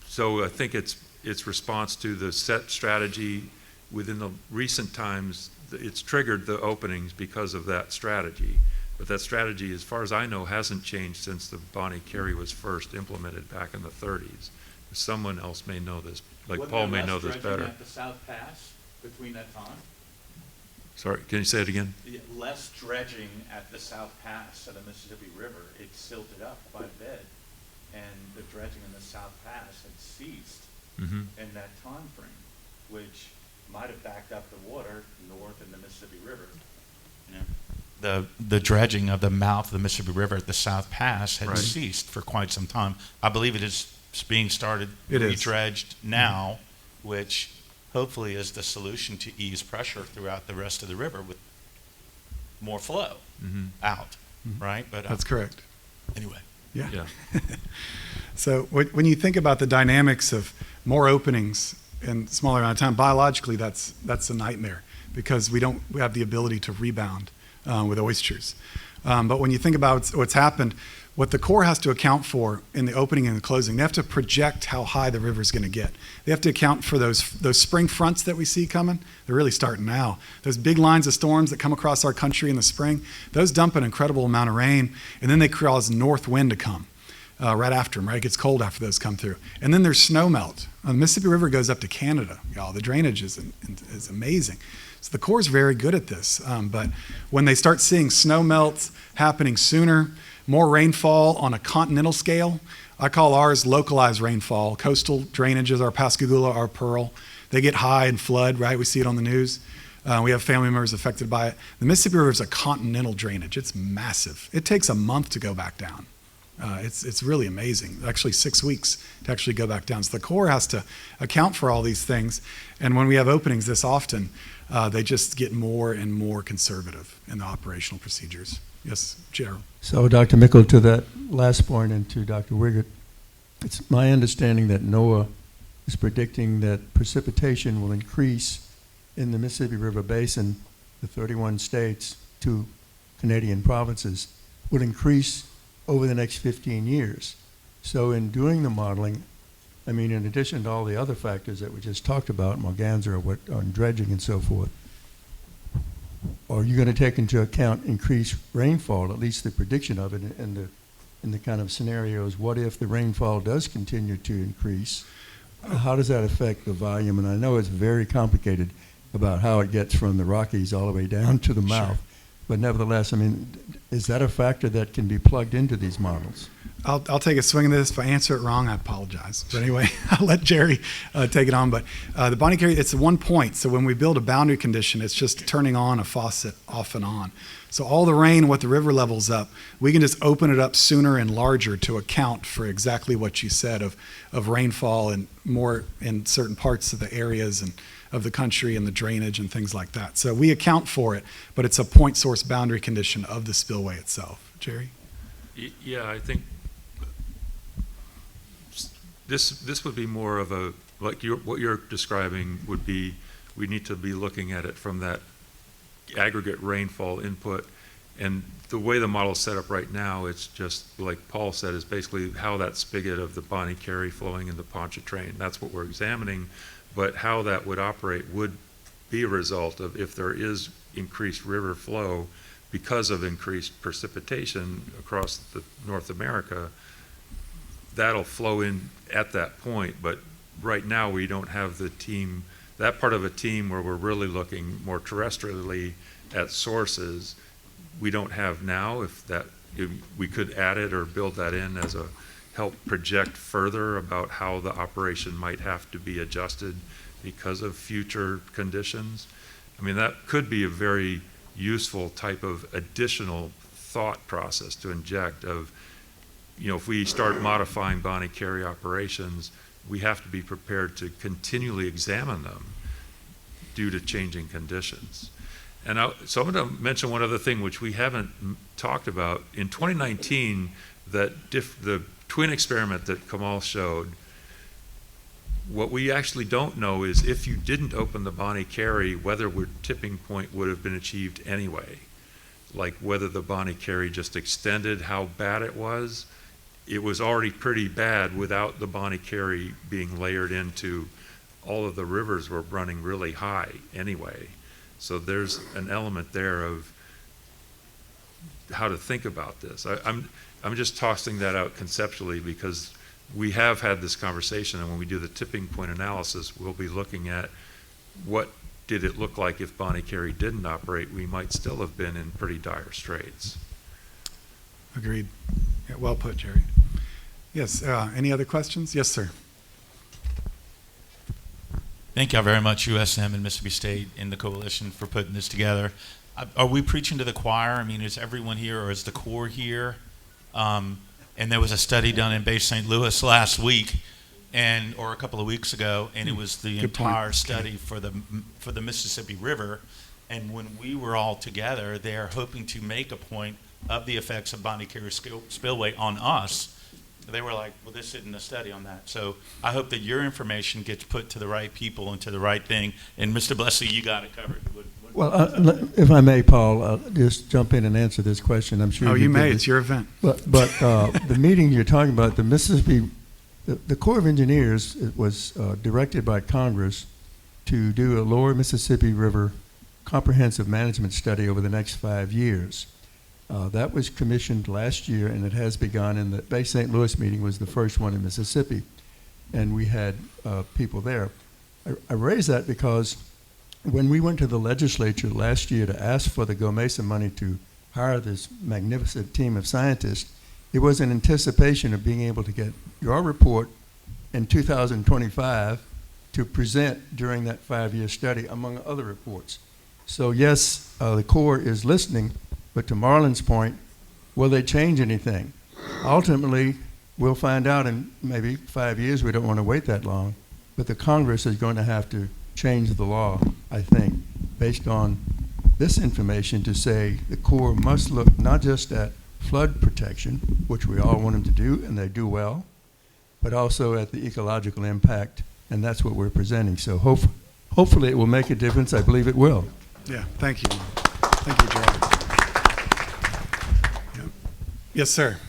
So I think it's response to the set strategy within the recent times. It's triggered the openings because of that strategy. But that strategy, as far as I know, hasn't changed since the Bonnet Carré was first implemented back in the 30s. Someone else may know this, like Paul may know this better. At the South Pass between that time? Sorry, can you say it again? Less dredging at the South Pass of the Mississippi River. It silted up quite a bit. and the dredging in the South Pass had ceased Mhm. in that time frame, which might have backed up the water north in the Mississippi River. The dredging of the mouth of the Mississippi River at the South Pass had Right. ceased for quite some time. I believe it is being started, It is. redredged now, which hopefully is the solution to ease pressure throughout the rest of the river with more flow Mhm. out, right? But That's correct. anyway. Yeah. Yeah. So when you think about the dynamics of more openings in smaller amount of time, biologically that's a nightmare because we have the ability to rebound with oysters. But when you think about what's happened, what the Corps has to account for in the opening and the closing, they have to project how high the river's going to get. They have to account for those spring fronts that we see coming. They're really starting now. Those big lines of storms that come across our country in the spring, those dump an incredible amount of rain, and then they cause north wind to come right after them, right? It gets cold after those come through. And then there's snow melt. The Mississippi River goes up to Canada, y'all. The drainage is amazing. So the Corps is very good at this. But when they start seeing snow melt happening sooner, more rainfall on a continental scale, I call ours localized rainfall. Coastal drainages, our Pascagoula, our Pearl, they get high and flood, right? We see it on the news. We have family members affected by it. The Mississippi River is a continental drainage. It's massive. It takes a month to go back down. It's really amazing. Actually, 6 weeks to actually go back down. So the Corps has to account for all these things. And when we have openings this often, they just get more and more conservative in the operational procedures. Yes, Chair. So, Dr. Mickle, to that last point, and to Dr. Wiggert, it's my understanding that NOAA is predicting that precipitation will increase in the Mississippi River Basin, the 31 states, 2 Canadian provinces, will increase over the next 15 years. So in doing the modeling, I mean, in addition to all the other factors that we just talked about, Morganza, on dredging and so forth, are you going to take into account increased rainfall, at least the prediction of it, in the kind of scenarios? What if the rainfall does continue to increase? How does that affect the volume? And I know it's very complicated about how it gets from the Rockies all the way down to the mouth. But nevertheless, I mean, is that a factor that can be plugged into these models? I'll take a swing at this. If I answer it wrong, I apologize. But anyway, I'll let Jerry take it on. But the Bonnet Carré, it's 1 point. So when we build a boundary condition, it's just turning on a faucet off and on. So all the rain, what the river level's up, we can just open it up sooner and larger to account for exactly what you said of rainfall and more in certain parts of the areas and of the country and the drainage and things like that. So we account for it, but it's a point source boundary condition of the spillway itself. Jerry? Yeah, I think this would be more of a, like what you're describing would be, we need to be looking at it from that aggregate rainfall input. And the way the model is set up right now, it's just, like Paul said, is basically how that spigot of the Bonnet Carré flowing in the Pontchartrain. That's what we're examining. But how that would operate would be a result of if there is increased river flow because of increased precipitation across North America, that'll flow in at that point. But right now we don't have the team, that part of a team where we're really looking more terrestrially at sources, we don't have now. If we could add it or build that in as a help project further about how the operation might have to be adjusted because of future conditions. I mean, that could be a very useful type of additional thought process to inject of, you know, if we start modifying Bonnet Carré operations, we have to be prepared to continually examine them due to changing conditions. And so I'm going to mention one other thing which we haven't talked about. In 2019, the twin experiment that Kamal showed, what we actually don't know is if you didn't open the Bonnet Carré, whether tipping point would have been achieved anyway. Like whether the Bonnet Carré just extended how bad it was. It was already pretty bad without the Bonnet Carré being layered into, all of the rivers were running really high anyway. So there's an element there of how to think about this. I'm just tossing that out conceptually because we have had this conversation, and when we do the tipping point analysis, we'll be looking at what did it look like if Bonnet Carré didn't operate. We might still have been in pretty dire straits. Agreed. Yeah, well put, Jerry. Yes, any other questions? Yes, sir. Thank y'all very much, USM and Mississippi State and the coalition for putting this together. Are we preaching to the choir? I mean, is everyone here or is the Corps here? And there was a study done in Bay St. Louis last week, or a couple of weeks ago, and it was the Good point. entire study for the Mississippi River. And when we were all together, they're hoping to make a point of the effects of Bonnet Carré Spillway on us. They were like, well, this isn't a study on that. So I hope that your information gets put to the right people and to the right thing. And Mr. Blessing, you got it covered. Well, if I may, Paul, I'll just jump in and answer this question. I'm sure. Oh, you may. did. It's your event. But the meeting you're talking about, the Mississippi, the Corps of Engineers, it was directed by Congress to do a lower Mississippi River comprehensive management study over the next 5 years. That was commissioned last year, and it has begun, and the Bay St. Louis meeting was the first one in Mississippi, and we had people there. I raise that because when we went to the legislature last year to ask for the GOMESA money to hire this magnificent team of scientists, it was in anticipation of being able to get your report in 2025 to present during that 5-year study, among other reports. So yes, the Corps is listening, but to Marlon's point, will they change anything? Ultimately, we'll find out in maybe 5 years. We don't want to wait that long, but the Congress is going to have to change the law, I think, based on this information to say the Corps must look not just at flood protection, which we all want them to do, and they do well, but also at the ecological impact, and that's what we're presenting. So hopefully it will make a difference. I believe it will. Yeah, thank you. Thank you, Gerald. Yeah. Yes, sir.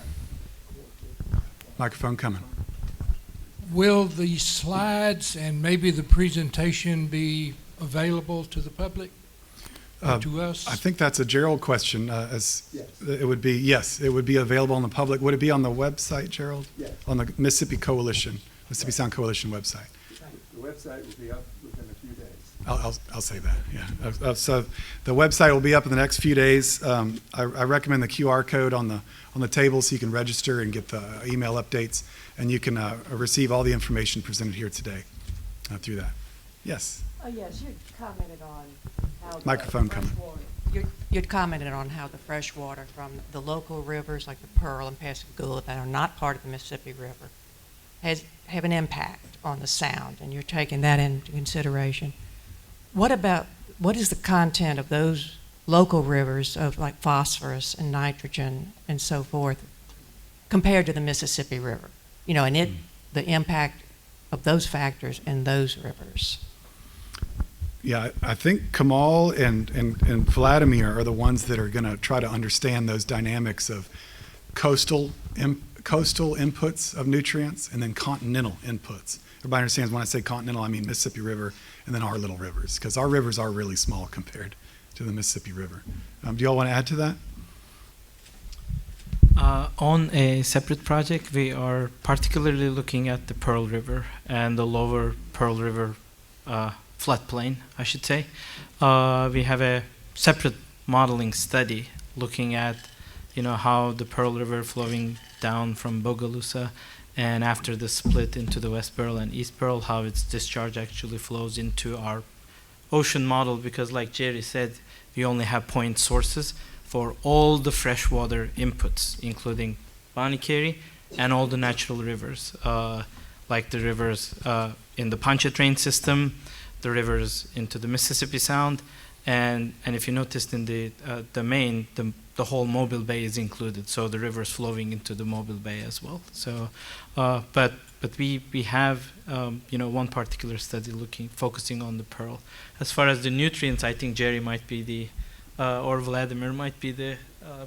Microphone coming. Will the slides and maybe the presentation be available to the public, to us? I think that's a Gerald question. Yes. It would be, yes, it would be available on the public. Would it be on the website, Gerald? Yes. On the Mississippi Sound Coalition website. The website will be up within a few days. I'll say that, yeah. So the website will be up in the next few days. I recommend the QR code on the table so you can register and get the email updates, and you can receive all the information presented here today through that. Yes? Yes, you commented on how Microphone coming. You'd commented on how the fresh water from the local rivers like the Pearl and Pascagoula that are not part of the Mississippi River have an impact on the sound, and you're taking that into consideration. What is the content of those local rivers of like phosphorus and nitrogen and so forth compared to the Mississippi River? You know, and the impact of those factors in those rivers. Yeah, I think Kamal and Vladimir are the ones that are going to try to understand those dynamics of coastal inputs of nutrients and then continental inputs. Everybody understands when I say continental, I mean Mississippi River and then our little rivers, because our rivers are really small compared to the Mississippi River. Do y'all want to add to that? On a separate project, we are particularly looking at the Pearl River and the lower Pearl River floodplain, I should say. We have a separate modeling study looking at, how the Pearl River flowing down from Bogalusa and after the split into the West Pearl and East Pearl, how its discharge actually flows into our ocean model, because like Jerry said, we only have point sources for all the freshwater inputs, including Bonnet Carré and all the natural rivers, like the rivers in the Pontchartrain system, the rivers into the Mississippi Sound, and if you noticed in the main, the whole Mobile Bay is included, so the rivers flowing into the Mobile Bay as well. So, but we have one particular study focusing on the Pearl. As far as the nutrients, I think Jerry might be or Vladimir might be the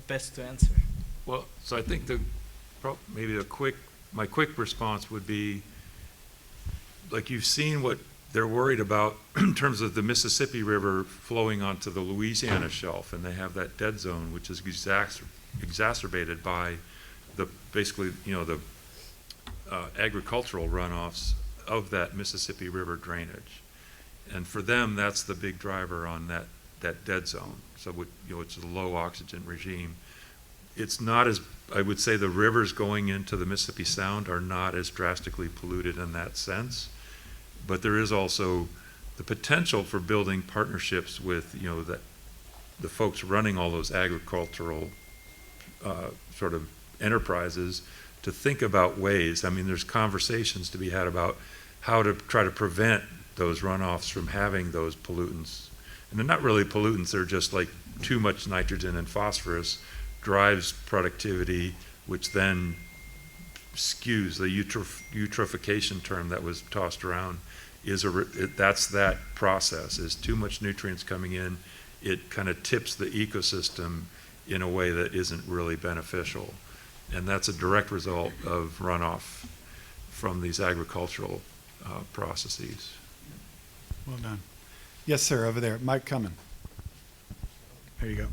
best to answer. Well, so I think my quick response would be, like, you've seen what they're worried about in terms of the Mississippi River flowing onto the Louisiana shelf, and they have that dead zone, which is exacerbated by the agricultural runoffs of that Mississippi River drainage. And for them, that's the big driver on that dead zone. So it's a low oxygen regime. it's not as, I would say the rivers going into the Mississippi Sound are not as drastically polluted in that sense. But there is also the potential for building partnerships with, you know, the folks running all those agricultural sort of enterprises to think about ways. I mean, there's conversations to be had about how to try to prevent those runoffs from having those pollutants. And they're not really pollutants, they're just like too much nitrogen and phosphorus drives productivity, which then skews the eutrophication term that was tossed around. That's that process, is too much nutrients coming in, it kind of tips the ecosystem in a way that isn't really beneficial. And that's a direct result of runoff from these agricultural processes. Well done. Yes, sir, over there. Mike Cumming. There you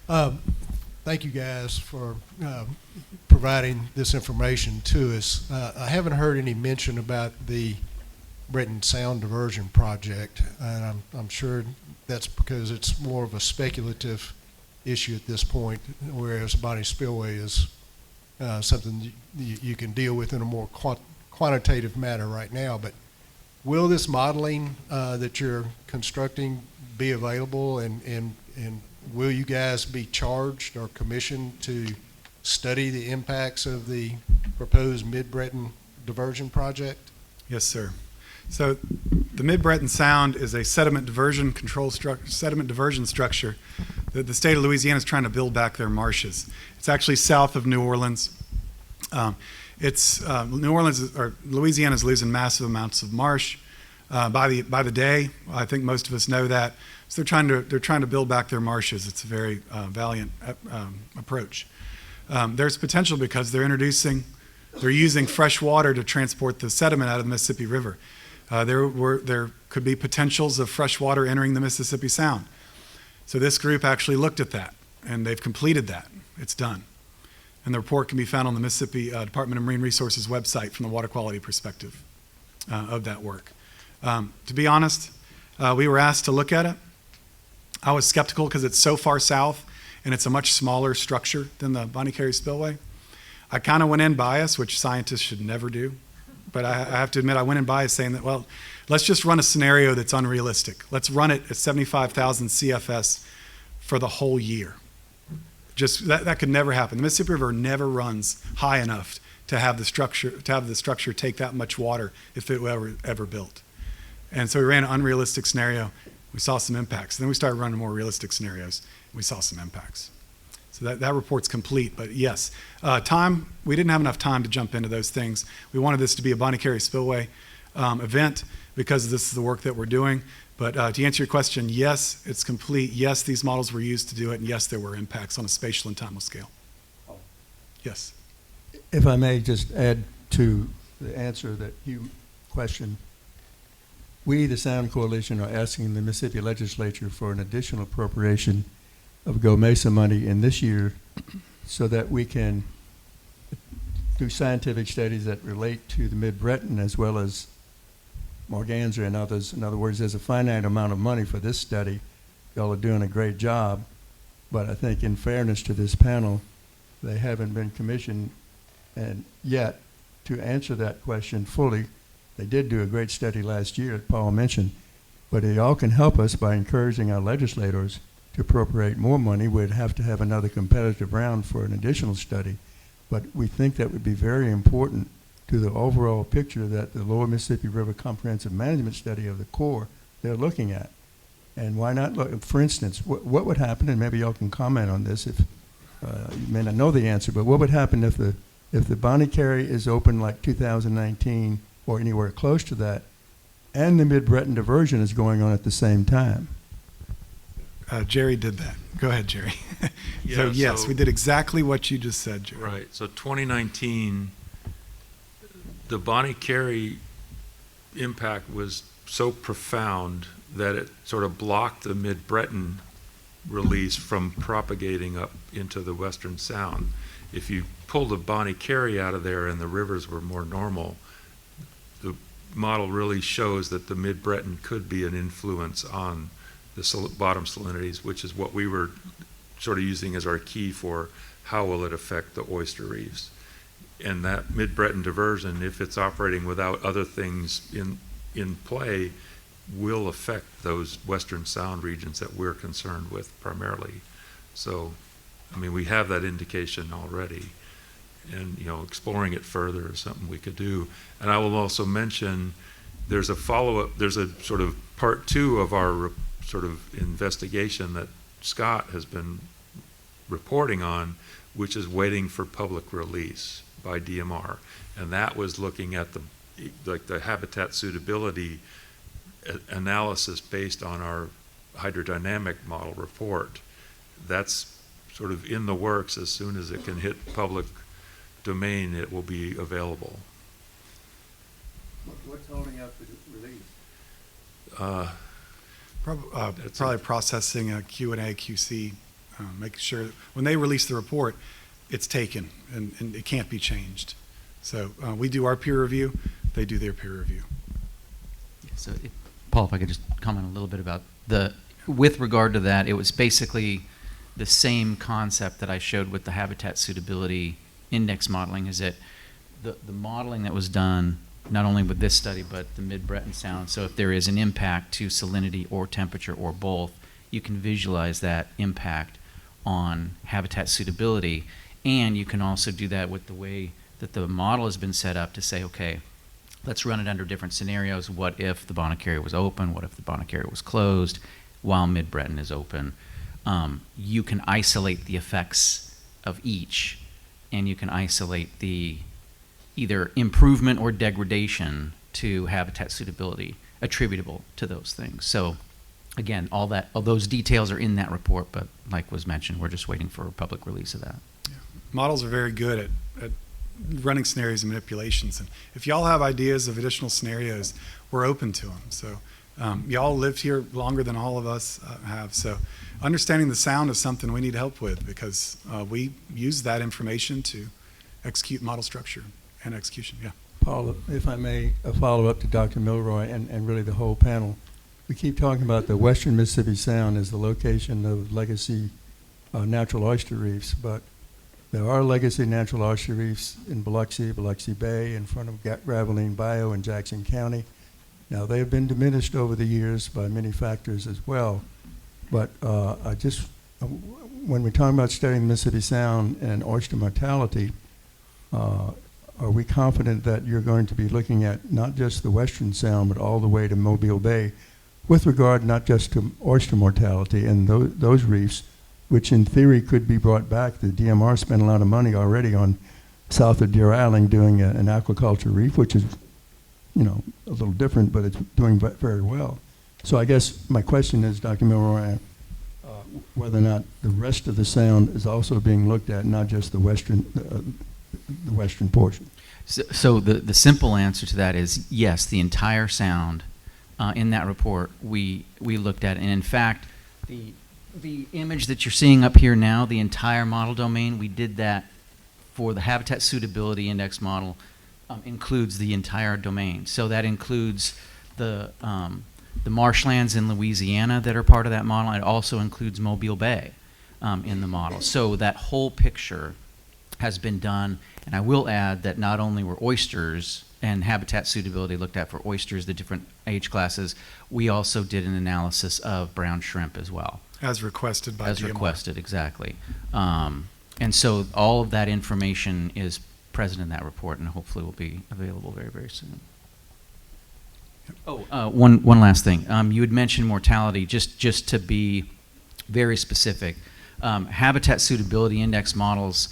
go. Thank you guys for providing this information to us. I haven't heard any mention about the Breton Sound Diversion Project, and I'm sure that's because it's more of a speculative issue at this point, whereas Bonnet Spillway is something you can deal with in a more quantitative manner right now. But will this modeling that you're constructing be available, and will you guys be charged or commissioned to study the impacts of the proposed Mid-Breton Diversion Project? Yes, sir. So the Mid-Breton Sound is a sediment diversion structure that the state of Louisiana is trying to build back their marshes. It's actually south of New Orleans. Louisiana is losing massive amounts of marsh by the day. I think most of us know that. So they're trying to build back their marshes. It's a very valiant approach. There's potential because they're using fresh water to transport the sediment out of the Mississippi River. There could be potentials of fresh water entering the Mississippi Sound. So this group actually looked at that, and they've completed that. It's done. And the report can be found on the Mississippi Department of Marine Resources website from the water quality perspective of that work. To be honest, we were asked to look at it. I was skeptical because it's so far south, and it's a much smaller structure than the Bonnet Carré Spillway. I kind of went in biased, which scientists should never do. But I have to admit, I went in biased saying that, well, let's just run a scenario that's unrealistic. Let's run it at 75,000 CFS for the whole year. Just that could never happen. The Mississippi River never runs high enough to have the structure take that much water if it were ever built. And so we ran an unrealistic scenario. We saw some impacts. Then we started running more realistic scenarios. We saw some impacts. So that report's complete. But yes, we didn't have enough time to jump into those things. We wanted this to be a Bonnet Carré Spillway event because this is the work that we're doing. But to answer your question, yes, it's complete. Yes, these models were used to do it. And yes, there were impacts on a spatial and timeless scale. Yes. If I may just add to the answer that you questioned, we, the Sound Coalition, are asking the Mississippi Legislature for an additional appropriation of Go Mesa money in this year so that we can do scientific studies that relate to the Mid-Breton as well as Morganza and others. In other words, there's a finite amount of money for this study. Y'all are doing a great job, but I think in fairness to this panel, they haven't been commissioned and yet to answer that question fully. They did do a great study last year, as Paul mentioned, but y'all can help us by encouraging our legislators to appropriate more money. We'd have to have another competitive round for an additional study, but we think that would be very important to the overall picture that the Lower Mississippi River Comprehensive Management Study of the Corps they're looking at. And why not look, for instance, what would happen, and maybe y'all can comment on this if you may not know the answer, but what would happen if the Bonnet Carré is open like 2019 or anywhere close to that, and the Mid-Breton diversion is going on at the same time? Jerry did that. Go ahead, Jerry. So Yeah, yes, so- we did exactly what you just said, Jerry. Right, so 2019, the Bonnet Carré impact was so profound that it sort of blocked the Mid-Breton release from propagating up into the Western Sound. If you pull the Bonnet Carré out of there and the rivers were more normal, the model really shows that the Mid-Breton could be an influence on the bottom salinities, which is what we were sort of using as our key for how will it affect the oyster reefs? And that Mid-Breton diversion, if it's operating without other things in play, will affect those Western Sound regions that we're concerned with primarily. So, I mean, we have that indication already. And, you know, exploring it further is something we could do. And I will also mention there's a follow-up, there's a sort of part 2 of our sort of investigation that Scott has been reporting on, which is waiting for public release by DMR. And that was looking at the habitat suitability analysis based on our hydrodynamic model report. That's sort of in the works. As soon as it can hit public domain, it will be available. What's holding up the release? Probably processing a Q&A, QC, making sure that when they release the report, it's taken and it can't be changed. So we do our peer review, they do their peer review. So, Paul, if I could just comment a little bit about with regard to that, it was basically the same concept that I showed with the habitat suitability index modeling, is that the modeling that was done, not only with this study, but the Mid-Breton Sound, so if there is an impact to salinity or temperature or both, you can visualize that impact on habitat suitability, and you can also do that with the way that the model has been set up to say, okay, let's run it under different scenarios. What if the Bonnet Carré was open? What if the Bonnet Carré was closed while Mid-Breton is open? You can isolate the effects of each, and you can isolate the either improvement or degradation to habitat suitability attributable to those things. So again, all those details are in that report, but like was mentioned, we're just waiting for a public release of that. Yeah. Models are very good at running scenarios and manipulations. And if y'all have ideas of additional scenarios, we're open to them. So y'all lived here longer than all of us have. So understanding the sound is something we need help with, because we use that information to execute model structure and execution. Yeah. Paul, if I may, a follow-up to Dr. Milroy and really the whole panel. We keep talking about the Western Mississippi Sound as the location of legacy natural oyster reefs, but there are legacy natural oyster reefs in Biloxi Bay, in front of Gravelines Bayou in Jackson County. Now, they have been diminished over the years by many factors as well, but when we're talking about studying the Mississippi Sound and oyster mortality, are we confident that you're going to be looking at not just the Western Sound, but all the way to Mobile Bay, with regard not just to oyster mortality and those reefs, which in theory could be brought back? The DMR spent a lot of money already on south of Deer Island doing an aquaculture reef, which is, you know, a little different, but it's doing very well. So I guess my question is, Dr. Milroy, whether or not the rest of the sound is also being looked at, not just the western portion. So the simple answer to that is yes, the entire sound in that report we looked at, and in fact, the image that you're seeing up here now, the entire model domain, we did that for the Habitat Suitability Index model, includes the entire domain. So that includes the marshlands in Louisiana that are part of that model. It also includes Mobile Bay in the model. So that whole picture has been done, and I will add that not only were oysters and habitat suitability looked at for oysters, the different age classes, we also did an analysis of brown shrimp as well. As requested by DMR. As requested, exactly. And so all of that information is present in that report, and hopefully will be available very, very soon. Oh, one last thing. You had mentioned mortality. Just to be very specific, habitat suitability index models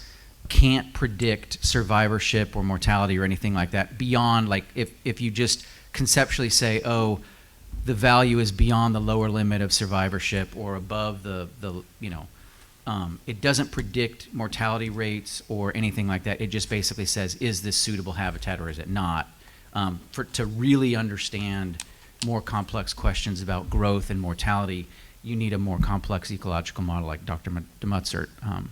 can't predict survivorship or mortality or anything like that beyond, like, if you just conceptually say, oh, the value is beyond the lower limit of survivorship or above the it doesn't predict mortality rates or anything like that. It just basically says, is this suitable habitat or is it not? To really understand more complex questions about growth and mortality, you need a more complex ecological model like Dr. DeMutzert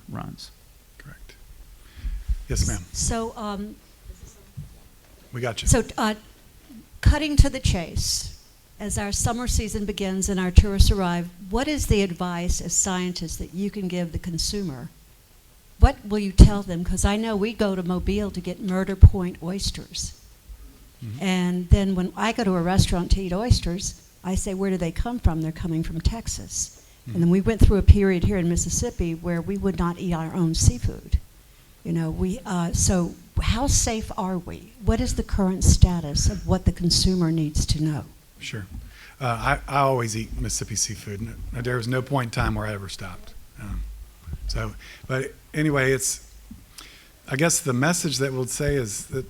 runs. Correct. Yes, ma'am. So, we got you. So, cutting to the chase, as our summer season begins and our tourists arrive, what is the advice as scientists that you can give the consumer what will you tell them? Because I know we go to Mobile to get Murder Point oysters. And then when I go to a restaurant to eat oysters, I say, where do they come from? They're coming from Texas. And then we went through a period here in Mississippi where we would not eat our own seafood. You know, so how safe are we? What is the current status of what the consumer needs to know? Sure. I always eat Mississippi seafood. There was no point in time where I ever stopped. But anyway, I guess the message that we'll say is that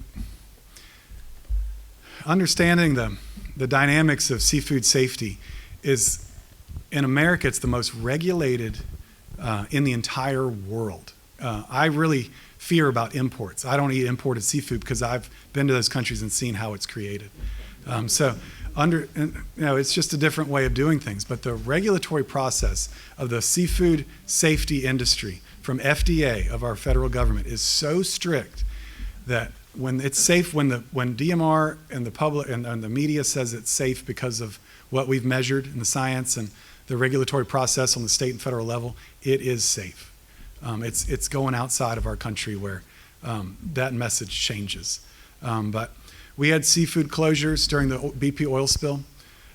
understanding the dynamics of seafood safety is, in America, it's the most regulated in the entire world. I really fear about imports. I don't eat imported seafood because I've been to those countries and seen how it's created. It's just a different way of doing things. But the regulatory process of the seafood safety industry from FDA of our federal government is so strict that when it's safe, when DMR and the public and the media says it's safe because of what we've measured in the science and the regulatory process on the state and federal level, it is safe. It's going outside of our country where that message changes. But we had seafood closures during the BP oil spill.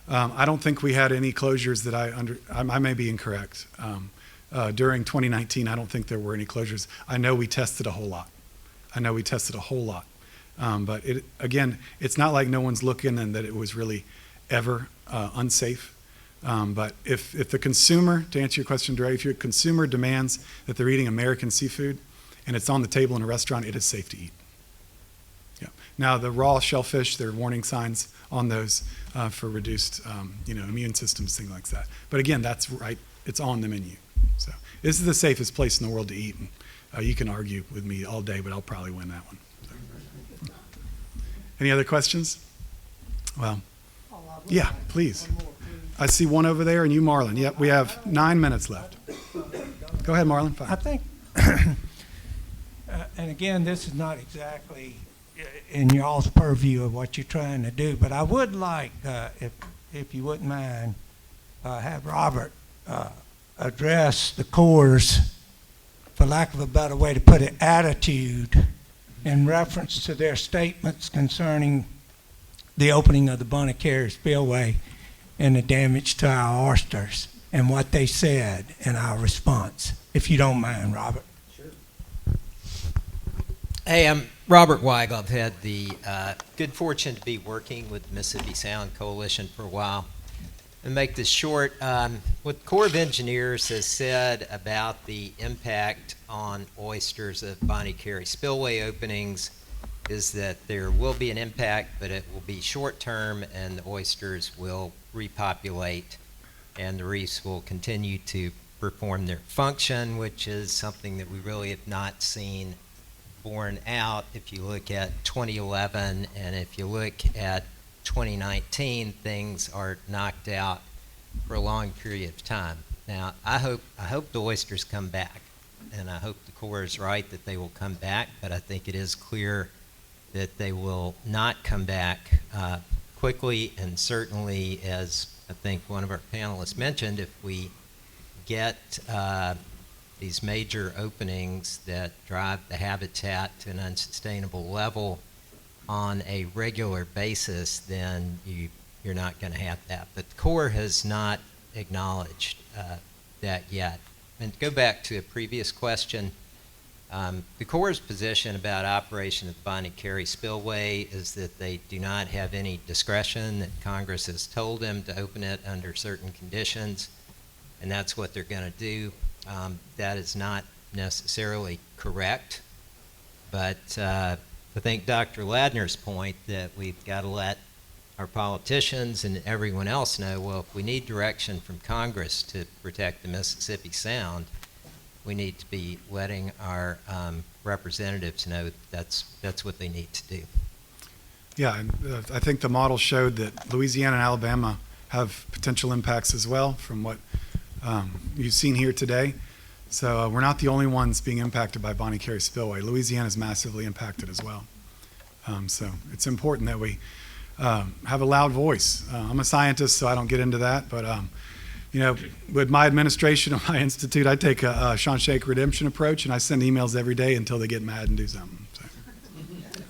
I don't think we had any closures that I may be incorrect. During 2019, I don't think there were any closures. I know we tested a whole lot. But again, it's not like no one's looking and that it was really ever unsafe. But if the consumer, to answer your question directly, if your consumer demands that they're eating American seafood and it's on the table in a restaurant, it is safe to eat. Yeah. Now, the raw shellfish, there are warning signs on those for reduced immune systems, things like that. But again, that's right. It's on the menu. So this is the safest place in the world to eat. And you can argue with me all day, but I'll probably win that one. So. Any other questions? Well, yeah, please. I see one over there, and you, Marlon. Yep, we have 9 minutes left. Go ahead, Marlon. Fine. I think, and again, this is not exactly in y'all's purview of what you're trying to do, but I would like, if you wouldn't mind, have Robert address the Corps', for lack of a better way to put it, attitude in reference to their statements concerning the opening of the Bonnet Carré Spillway and the damage to our oysters, and what they said in our response, if you don't mind, Robert. Sure. Hey, I'm Robert Weigel. I've had the good fortune to be working with the Mississippi Sound Coalition for a while. And make this short, what the Corps of Engineers has said about the impact on oysters of Bonnet Carré Spillway openings is that there will be an impact, but it will be short-term, and the oysters will repopulate, and the reefs will continue to perform their function, which is something that we really have not seen borne out. If you look at 2011 and if you look at 2019, things are knocked out for a long period of time. Now, I hope the oysters come back, and I hope the Corps is right that they will come back, but I think it is clear that they will not come back quickly, and certainly, as I think one of our panelists mentioned, if we get these major openings that drive the habitat to an unsustainable level on a regular basis, then you're not going to have that. But the Corps has not acknowledged that yet. And to go back to a previous question, the Corps' position about operation of the Bonnet Carré Spillway is that they do not have any discretion, that Congress has told them to open it under certain conditions, and that's what they're going to do. That is not necessarily correct, but I think Dr. Ladner's point that we've got to let our politicians and everyone else know, well, if we need direction from Congress to protect the Mississippi Sound, we need to be letting our representatives know that's what they need to do. Yeah, and I think the model showed that Louisiana and Alabama have potential impacts as well from what you've seen here today. So we're not the only ones being impacted by Bonnet Carré Spillway. Louisiana is massively impacted as well. So it's important that we have a loud voice. I'm a scientist, so I don't get into that, but you know, with my administration of my institute, I take a Sean Shake redemption approach, and I send emails every day until they get mad and do something. So.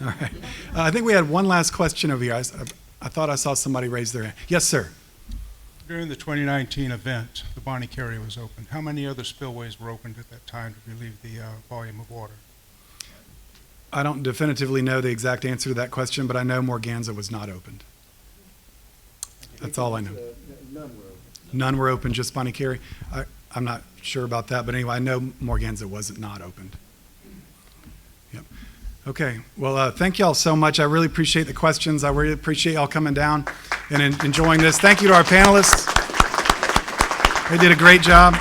All right. I think we had one last question over here. I thought I saw somebody raise their hand. Yes, sir. During the 2019 event, the Bonnet Carré was opened. How many other spillways were opened at that time to relieve the volume of water? I don't definitively know the exact answer to that question, but I know Morganza was not opened. That's all I know. None were open, just Bonnet Carré. I'm not sure about that, but anyway, I know Morganza wasn't not opened. Yep. Okay. Well, thank y'all so much. I really appreciate the questions. I really appreciate y'all coming down and enjoying this. Thank you to our panelists. They did a great job.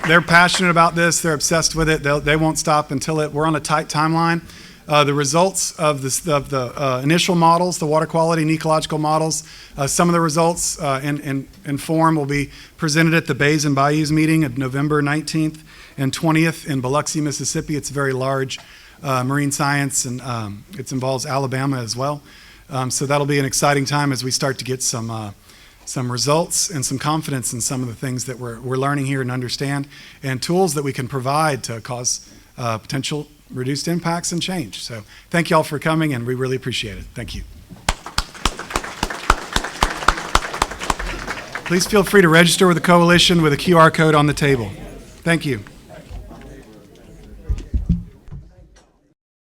They're passionate about this. They're obsessed with it. They won't stop until we're on a tight timeline. The results of the initial models, the water quality and ecological models, some of the results in form will be presented at the Bays and Bayous meeting of November 19th and 20th in Biloxi, Mississippi. It's very large marine science, and it involves Alabama as well. So that'll be an exciting time as we start to get some results and some confidence in some of the things that we're learning here and understand, and tools that we can provide to cause potential reduced impacts and change. So thank you all for coming, and we really appreciate it. Thank you. Please feel free to register with the coalition with a QR code on the table. Thank you.